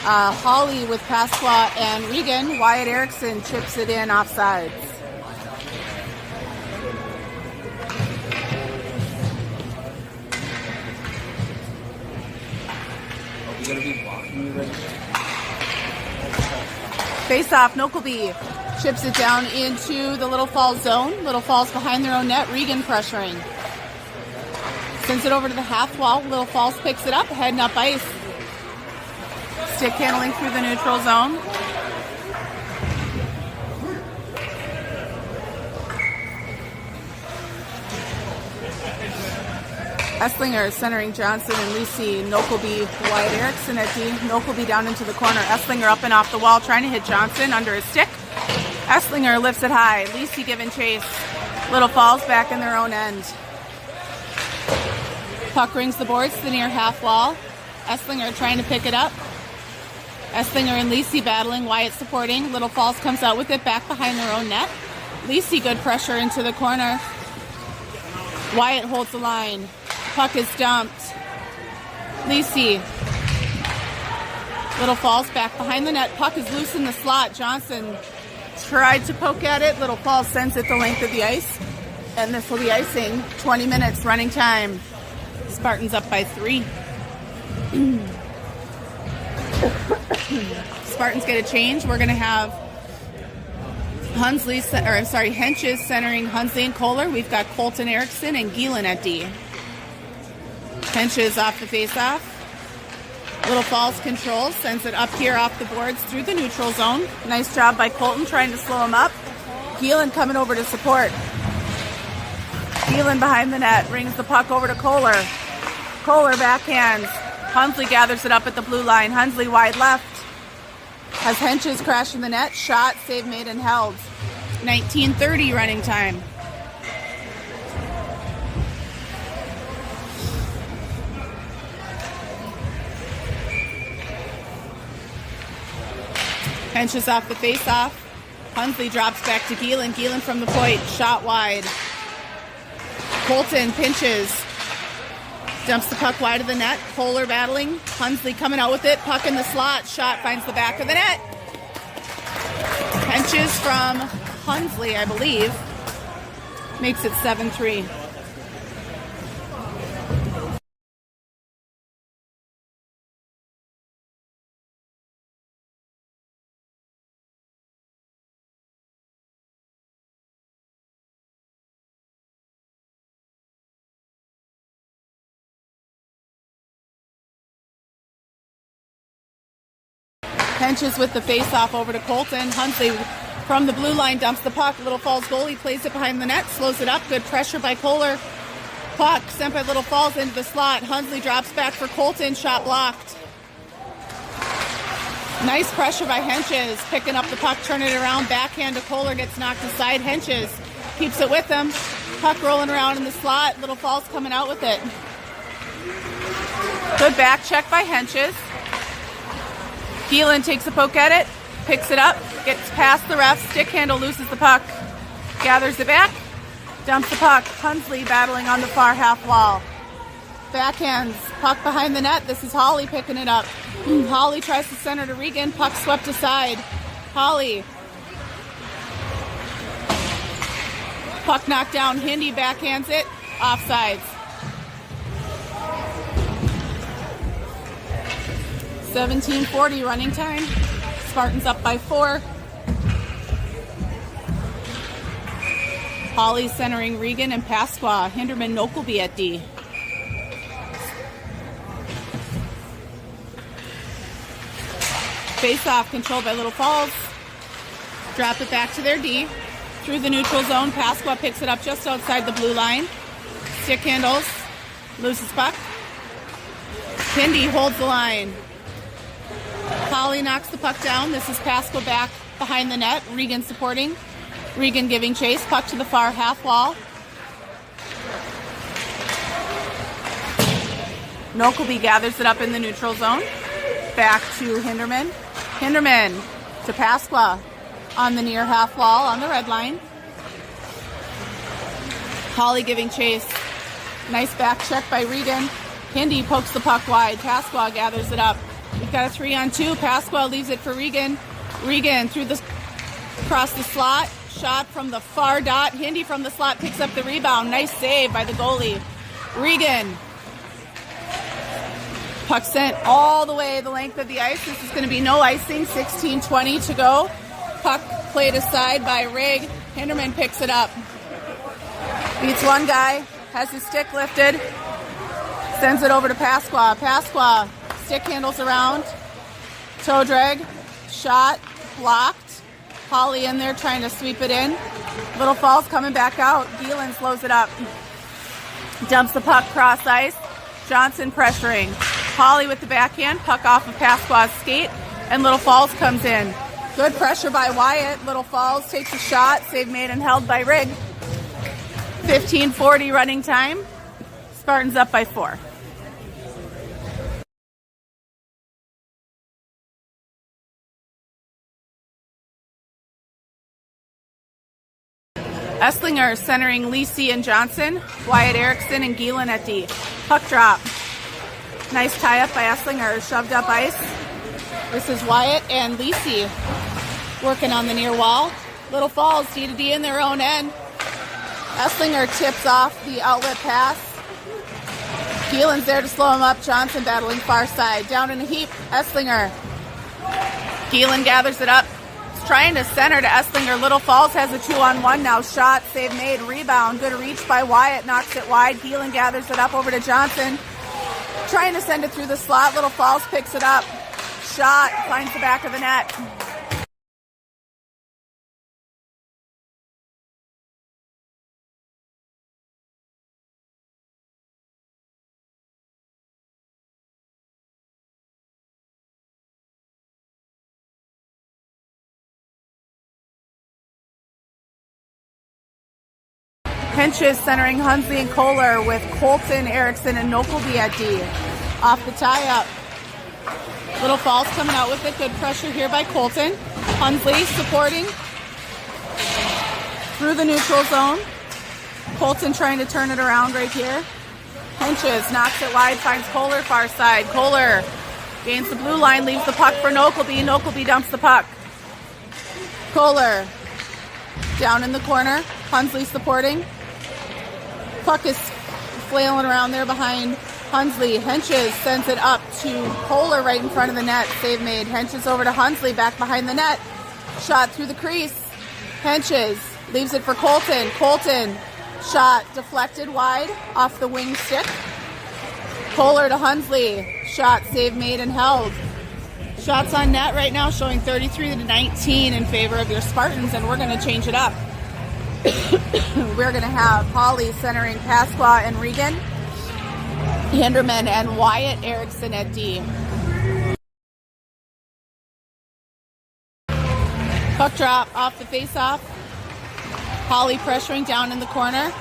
Holly with Pasqua and Regan. Wyatt Erickson chips it in offsides. Are we gonna be walking you right Face off. Nokleby chips it down into the Little Falls zone. Little Falls behind their own net. Regan pressuring. Sends it over to the half wall. Little Falls picks it up. Heading up ice. Stick handling through the neutral zone. Esslinger centering Johnson and Lisi. Nokleby, Wyatt Erickson at D. Nokleby down into the corner. Esslinger up and off the wall trying to hit Johnson under his stick. Esslinger lifts it high. Lisi giving chase. Little Falls back in their own end. Puck rings the boards to the near half wall. Esslinger trying to pick it up. Esslinger and Lisi battling. Wyatt supporting. Little Falls comes out with it back behind their own net. Lisi good pressure into the corner. Wyatt holds the line. Puck is dumped. Lisi. Little Falls back behind the net. Puck is loose in the slot. Johnson tried to poke at it. Little Falls sends it the length of the ice. And this will be icing. 20 minutes running time. Spartans up by 3. Spartans get a change. We're going to have Henches centering Hunsley and Kohler. We've got Colton Erickson and Gielen at D. Henches off the faceoff. Little Falls controls, sends it up here off the boards through the neutral zone. Nice job by Colton trying to slow him up. Gielen coming over to support. Gielen behind the net, brings the puck over to Kohler. Kohler backhands. Hunsley gathers it up at the blue line. Hunsley wide left. Has Henches crashing the net. Shot, save made and held. 19:30 running time. Henches off the face-off. Hunsley drops back to Gielen. Gielen from the point. Shot wide. Colton pinches. Dumps the puck wide of the net. Kohler battling. Hunsley coming out with it. Puck in the slot. Shot finds the back of the net. Henches from Hunsley, I believe. Makes it 7-3. Henches with the face-off over to Colton. Hunsley from the blue line dumps the puck. Little Falls goalie plays it behind the net, slows it up. Good pressure by Kohler. Puck sent by Little Falls into the slot. Hunsley drops back for Colton. Shot blocked. Nice pressure by Henches. Picking up the puck, turning it around. Backhand to Kohler, gets knocked aside. Henches keeps it with him. Puck rolling around in the slot. Little Falls coming out with it. Good back check by Henches. Gielen takes a poke at it, picks it up, gets past the ref, stick handle, loses the puck, gathers it back, dumps the puck. Hunsley battling on the far half wall. Backhands, puck behind the net. This is Holly picking it up. Holly tries to center to Regan, puck swept aside. Holly. Puck knocked down, Hindi backhands it, offsides. 17:40 running time. Spartans up by 4. Holly centering Regan and Pasqua. Hinderman Nokleby at D. Face-off controlled by Little Falls. Drop it back to their D. Through the neutral zone. Pasqua picks it up just outside the blue line. Stick handles. Loses puck. Hindi holds the line. Holly knocks the puck down. This is Pasqua back behind the net. Regan supporting. Regan giving chase. Puck to the far half wall. Nokleby gathers it up in the neutral zone. Back to Hinderman. Hinderman to Pasqua on the near half wall on the red line. Holly giving chase. Nice back check by Regan. Hindi pokes the puck wide. Pasqua gathers it up. We've got a 3-on-2. Pasqua leaves it for Regan. Regan across the slot. Shot from the far dot. Hindi from the slot picks up the rebound. Nice save by the goalie. Regan. Puck sent all the way the length of the ice. This is going to be no icing. 16:20 to go. Puck played aside by Rig. Hinderman picks it up. Beats one guy. Has his stick lifted. Sends it over to Pasqua. Pasqua. Stick handles around. Toe drag. Shot. Blocked. Holly in there trying to sweep it in. Little Falls coming back out. Gielan slows it up. Dumps the puck cross ice. Johnson pressuring. Holly with the backhand. Puck off of Pasqua's skate. And Little Falls comes in. Good pressure by Wyatt. Little Falls takes a shot. Save made and held by Rig. 15:40 running time. Spartans up by 4. Esslinger centering Lisi and Johnson. Wyatt Erickson and Gielan at D. Puck drop. Nice tie up by Esslinger. Shoved up ice. This is Wyatt and Lisi working on the near wall. Little Falls D to D in their own end. Esslinger tips off the outlet pass. Gielan's there to slow him up. Johnson battling far side. Down in a heap. Esslinger. Gielan gathers it up. Trying to center to Esslinger. Little Falls has a 2-on-1 now. Shot, save made, rebound. Good reach by Wyatt. Knocks it wide. Gielan gathers it up over to Johnson. Trying to send it through the slot. Little Falls picks it up. Shot, finds the back of the net. Pinches centering Hunsley and Kohler with Colton, Erickson, and Nokelby at D. Off the tie-up. Little Falls coming out with it. Good pressure here by Colton. Hunsley supporting through the neutral zone. Colton trying to turn it around right here. Pinches, knocks it wide, finds Kohler far side. Kohler gains the blue line, leaves the puck for Nokelby. Nokelby dumps the puck. Kohler down in the corner. Hunsley supporting. Puck is flailing around there behind Hunsley. Henches sends it up to Kohler right in front of the net. Save made. Henches over to Hunsley back behind the net. Shot through the crease. Henches leaves it for Colton. Colton shot deflected wide off the wing stick. Kohler to Hunsley. Shot save made and held. Shots on net right now showing 33-19 in favor of your Spartans, and we're going to change it up. We're going to have Holly centering Pasqua and Regan, Hinderman and Wyatt Erickson at D. Puck drop off the face-off. Holly pressuring down in the corner.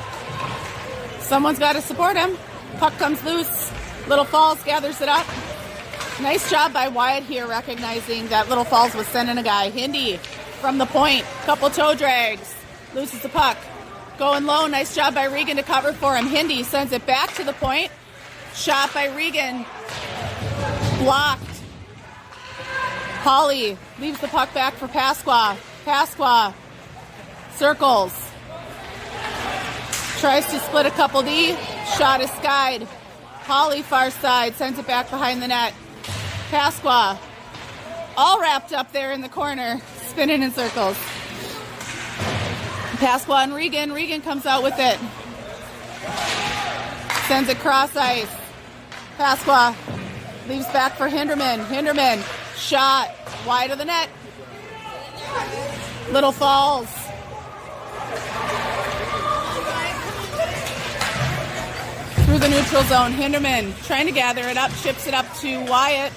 Someone's got to support him. Puck comes loose. Little Falls gathers it up. Nice job by Wyatt here, recognizing that Little Falls was sending a guy. Hindi from the point. Couple toe drags. Loses the puck. Going low. Nice job by Regan to cover for him. Hindi sends it back to the point. Shot by Regan. Blocked. Holly leaves the puck back for Pasqua. Pasqua circles. Tries to split a couple D. Shot is skied. Holly far side. Sends it back behind the net. Pasqua all wrapped up there in the corner. Spinning in circles. Pasqua and Regan. Regan comes out with it. Sends it cross ice. Pasqua leaves back for Hinderman. Hinderman shot wide of the net. Little Falls. Through the neutral zone. Hinderman trying to gather it up. Chips it up to Wyatt.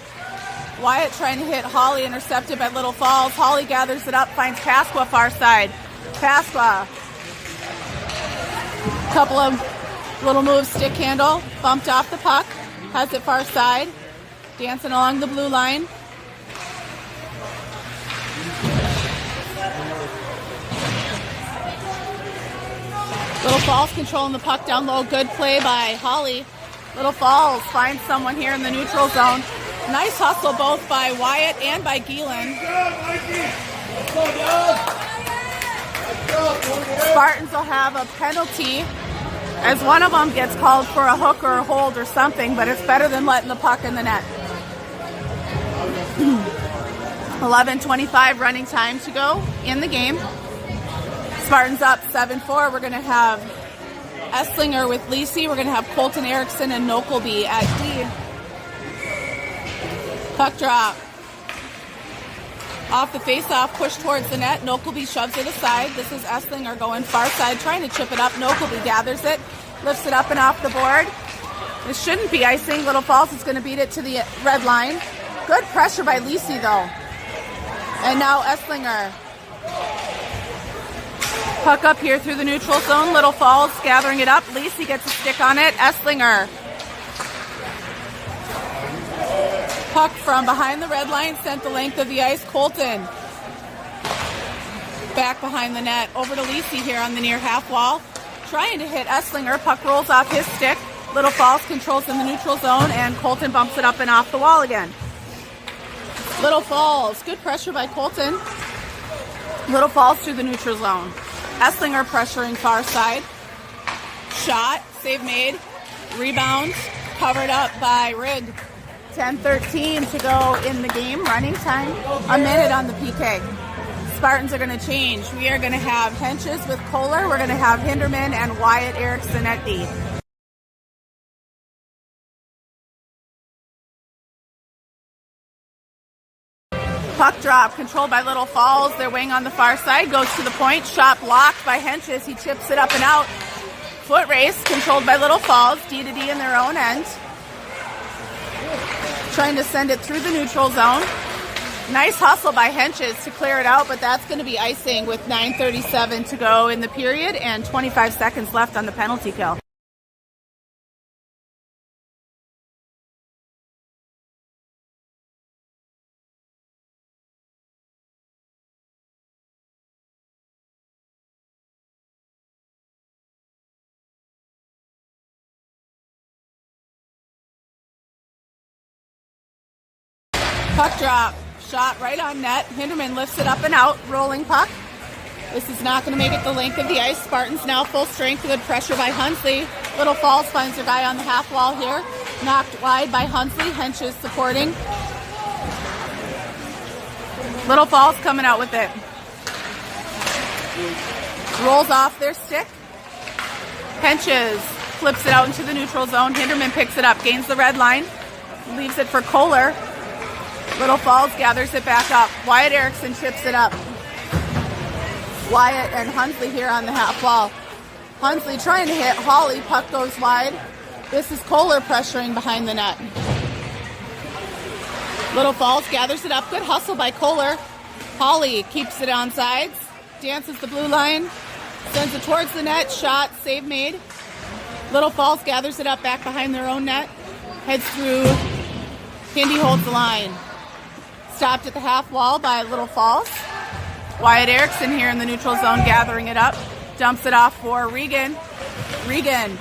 Wyatt trying to hit Holly. Intercepted by Little Falls. Holly gathers it up. Finds Pasqua far side. Pasqua. Couple of little moves, stick handle, bumped off the puck, has it far side, dancing along the blue line. Little Falls controlling the puck down low, good play by Holly. Little Falls finds someone here in the neutral zone. Nice hustle both by Wyatt and by Geelan. Spartans will have a penalty as one of them gets called for a hook or a hold or something, but it's better than letting the puck in the net. 11:25 running time to go in the game. Spartans up 7-4. We're going to have Esslinger with Lisi. We're going to have Colton Erickson and Nokelby at D. Puck drop. Off the face-off, push towards the net. Nokelby shoves it aside. This is Esslinger going far side, trying to chip it up. Nokelby gathers it, lifts it up and off the board. This shouldn't be icing. Little Falls is going to beat it to the red line. Good pressure by Lisi, though. And now Esslinger. Puck up here through the neutral zone. Little Falls gathering it up. Lisi gets a stick on it. Esslinger. Puck from behind the red line, sent the length of the ice. Colton. Back behind the net. Over to Lisi here on the near half wall. Trying to hit Esslinger. Puck rolls off his stick. Little Falls controls in the neutral zone, and Colton bumps it up and off the wall again. Little Falls. Good pressure by Colton. Little Falls through the neutral zone. Esslinger pressuring far side. Shot. Save made. Rebound. Covered up by Rigg. 10:13 to go in the game. Running time. A minute on the PK. Spartans are going to change. We are going to have Henches with Kohler. We're going to have Hinderman and Wyatt Erickson at D. Puck drop, controlled by Little Falls. Their wing on the far side goes to the point. Shot blocked by Henches. He chips it up and out. Foot race, controlled by Little Falls. D to D in their own end. Trying to send it through the neutral zone. Nice hustle by Henches to clear it out, but that's going to be icing with 9:37 to go in the period and 25 seconds left on the penalty kill. Puck drop, shot right on net. Hinderman lifts it up and out, rolling puck. This is not going to make it the length of the ice. Spartans now full strength, good pressure by Hunsley. Little Falls finds their guy on the half wall here. Knocked wide by Hunsley, Henches supporting. Little Falls coming out with it. Rolls off their stick. Henches flips it out into the neutral zone. Hinderman picks it up, gains the red line. Leaves it for Kohler. Little Falls gathers it back up. Wyatt Erickson chips it up. Wyatt and Hunsley here on the half wall. Hunsley trying to hit Hawley. Puck goes wide. This is Kohler pressuring behind the net. Little Falls gathers it up. Good hustle by Kohler. Hawley keeps it on sides. Dances the blue line. Sends it towards the net. Shot. Save made. Little Falls gathers it up back behind their own net. Heads through. Hindi holds the line. Stopped at the half wall by Little Falls. Wyatt Erickson here in the neutral zone gathering it up. Dumps it off for Regan. Regan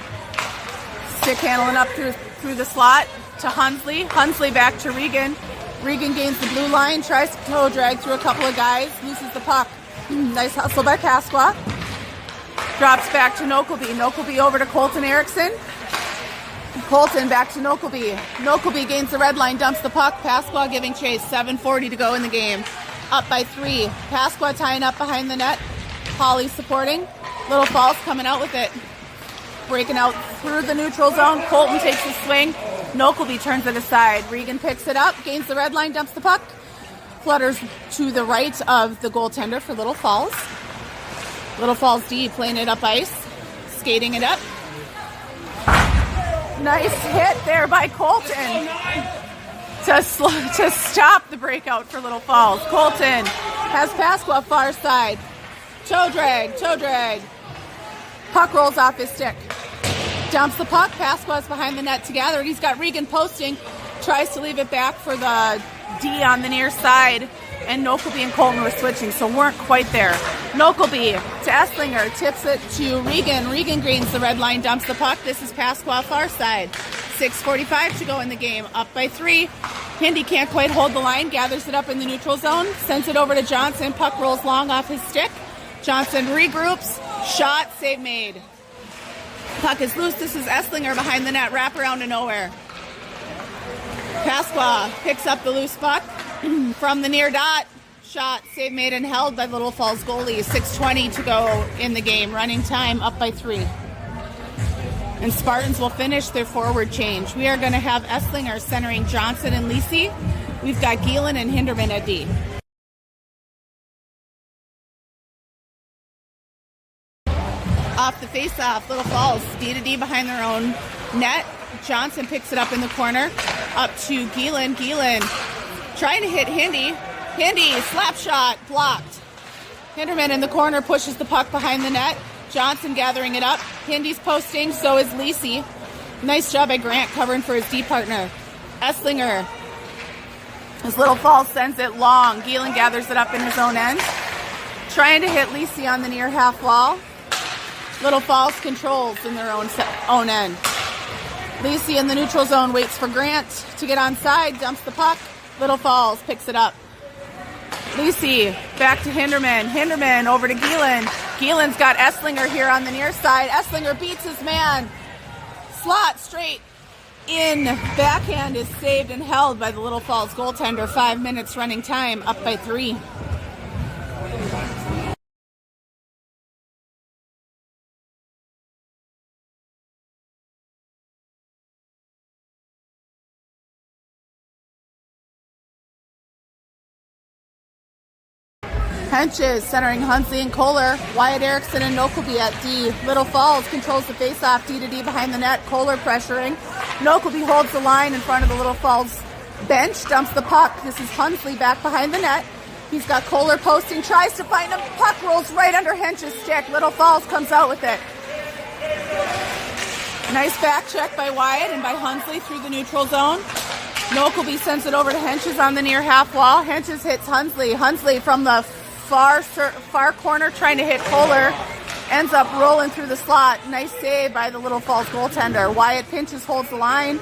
stick handling up through the slot to Hunsley. Hunsley back to Regan. Regan gains the blue line, tries to toe drag through a couple of guys, loses the puck. Nice hustle by Pasqua. Drops back to Nokelby. Nokelby over to Colton Erickson. Colton back to Nokelby. Nokelby gains the red line, dumps the puck. Pasqua giving chase. 7:40 to go in the game. Up by 3. Pasqua tying up behind the net. Holly supporting. Little Falls coming out with it. Breaking out through the neutral zone. Colton takes a swing. Nokelby turns it aside. Regan picks it up, gains the red line, dumps the puck. Flutters to the right of the goaltender for Little Falls. Little Falls D playing it up ice. Skating it up. Nice hit there by Colton to stop the breakout for Little Falls. Colton has Pasqua far side. Toe drag. Puck rolls off his stick. Dumps the puck. Pasqua's behind the net to gather. He's got Regan posting. Tries to leave it back for the D on the near side. And Nokelby and Colton were switching, so weren't quite there. Nokelby to Esslinger, tips it to Regan. Regan gains the red line, dumps the puck. This is Pasqua far side. 6:45 to go in the game. Up by 3. Hindi can't quite hold the line. Gathers it up in the neutral zone. Sends it over to Johnson. Puck rolls long off his stick. Johnson regroups. Shot. Save made. Puck is loose. This is Esslinger behind the net. Wrap around to nowhere. Pasqua picks up the loose puck from the near dot. Shot. Save made and held by Little Falls goalie. 6:20 to go in the game. Running time up by 3. And Spartans will finish their forward change. We are going to have Esslinger centering Johnson and Lisi. We've got Gielen and Hinderman at D. Off the face-off, Little Falls, D to D behind their own net. Johnson picks it up in the corner. Up to Gielen. Gielen trying to hit Hindi. Hindi, slap shot, blocked. Hinderman in the corner pushes the puck behind the net. Johnson gathering it up. Hindy's posting, so is Lisi. Nice job by Grant covering for his D partner. Esslinger, as Little Falls sends it long. Gielen gathers it up in his own end. Trying to hit Lisi on the near half wall. Little Falls controls in their own end. Lisi in the neutral zone waits for Grant to get onside, dumps the puck. Little Falls picks it up. Lisi back to Hinderman. Hinderman over to Gielen. Gielen's got Esslinger here on the near side. Esslinger beats his man. Slot straight in. Backhand is saved and held by the Little Falls goaltender. 5 minutes running time, up by 3. Henches centering Hunsley and Kohler. Wyatt Erickson and Nokelby at D. Little Falls controls the faceoff. D to D behind the net. Kohler pressuring. Nokelby holds the line in front of the Little Falls bench. Dumps the puck. This is Hunsley back behind the net. He's got Kohler posting. Tries to find him. Puck rolls right under Hench's stick. Little Falls comes out with it. Nice back check by Wyatt and by Hunsley through the neutral zone. Nokelby sends it over to Henches on the near half wall. Henches hits Hunsley. Hunsley from the far corner trying to hit Kohler. Ends up rolling through the slot. Nice save by the Little Falls goaltender. Wyatt pinches, holds the line.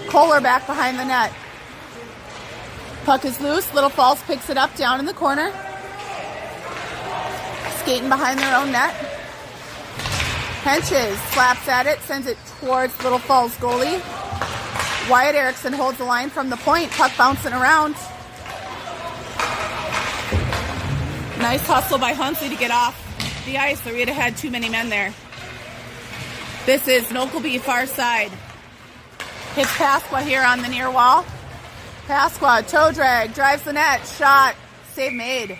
Kohler back behind the net. Puck is loose. Little Falls picks it up down in the corner. Skating behind their own net. Henches slaps at it, sends it towards Little Falls goalie. Wyatt Erickson holds the line from the point. Puck bouncing around. Nice hustle by Hunsley to get off the ice, or we'd have had too many men there. This is Nokelby far side. Hits Pasqua here on the near wall. Pasqua, toe drag, drives the net, shot, save made.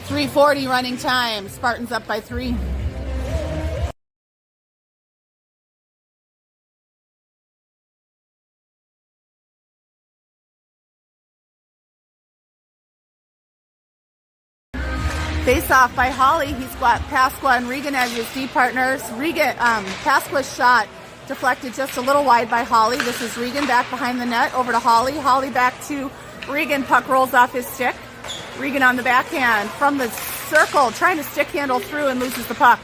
3:40 running time. Spartans up by 3. Face off by Holly. He's got Pasqua and Regan as his D partners. Pasqua's shot deflected just a little wide by Holly. This is Regan back behind the net, over to Holly. Holly back to Regan. Puck rolls off his stick. Regan on the backhand from the circle, trying to stick handle through and loses the puck.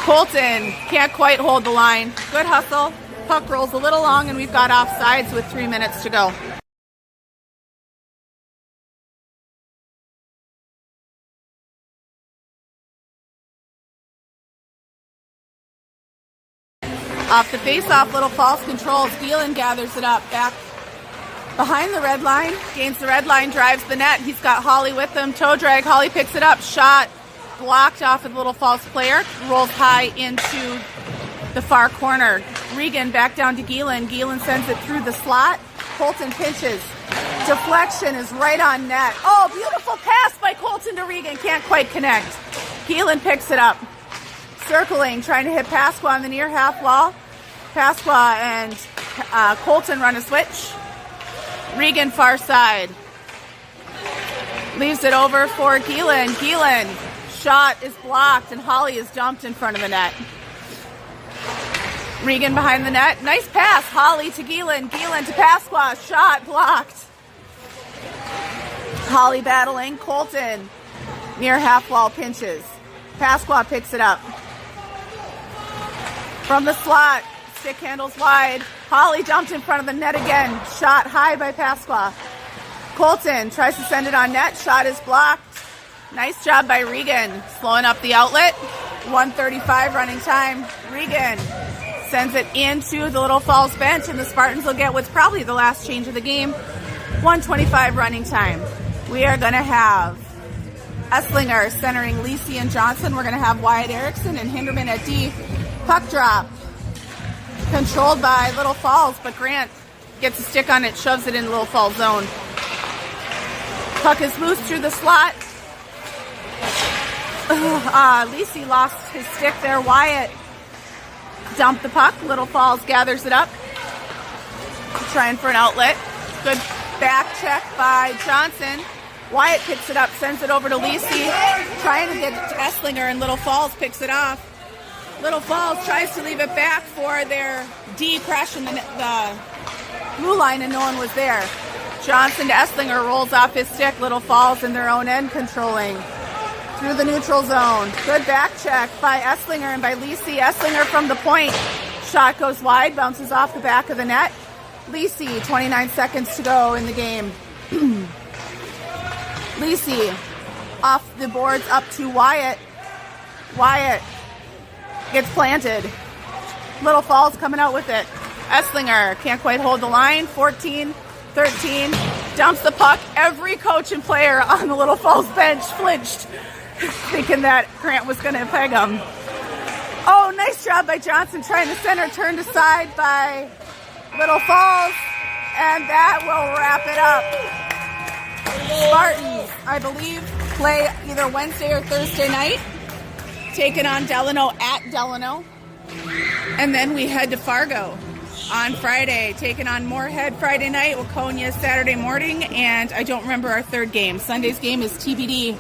Colton can't quite hold the line. Good hustle. Puck rolls a little long, and we've got offsides with 3 minutes to go. Off the face-off, Little Falls controls. Gielen gathers it up back behind the red line. Gains the red line, drives the net. He's got Holly with him. Toe drag. Holly picks it up. Shot blocked off of the Little Falls player. Rolls high into the far corner. Regan back down to Gielen. Gielen sends it through the slot. Colton pinches. Deflection is right on net. Oh, beautiful pass by Colton to Regan. Can't quite connect. Gielen picks it up. Circling, trying to hit Pasqua on the near half wall. Pasqua and Colton run a switch. Regan far side. Leaves it over for Gielen. Gielen, shot is blocked, and Holly is dumped in front of the net. Regan behind the net. Nice pass. Holly to Gielen. Gielen to Pasqua. Shot blocked. Holly battling. Colton near half wall pinches. Pasqua picks it up. From the slot, Stick handles wide. Holly dumped in front of the net again. Shot high by Pasqua. Colton tries to send it on net. Shot is blocked. Nice job by Regan. Slowing up the outlet. 1:35 running time. Regan sends it into the Little Falls bench, and the Spartans will get what's probably the last change of the game. 1:25 running time. We are going to have Esslinger centering Lisi and Johnson. We're going to have Wyatt Erickson and Hinderman at D. Puck drop. Controlled by Little Falls, but Grant gets a stick on it, shoves it in Little Falls zone. Puck is loose through the slot. Lisi lost his stick there. Wyatt dumped the puck. Little Falls gathers it up. Trying for an outlet. Good back check by Johnson. Wyatt picks it up, sends it over to Lisi. Trying to get it to Esslinger, and Little Falls picks it off. Little Falls tries to leave it back for their D crash in the blue line, and no one was there. Johnson to Esslinger, rolls off his stick. Little Falls in their own end, controlling through the neutral zone. Good back check by Esslinger and by Lisi. Esslinger from the point. Shot goes wide, bounces off the back of the net. Lisi, 29 seconds to go in the game. Lisi off the boards up to Wyatt. Wyatt gets planted. Little Falls coming out with it. Esslinger can't quite hold the line. 14-13. Dumps the puck. Every coach and player on the Little Falls bench flinched, thinking that Grant was going to peg him. Oh, nice job by Johnson trying to center. Turned aside by Little Falls. And that will wrap it up. Spartans, I believe, play either Wednesday or Thursday night, taking on Delano at Delano. And then we head to Fargo on Friday, taking on Moorhead Friday night, Waconia Saturday morning, and I don't remember our third game. Sunday's game is TBD.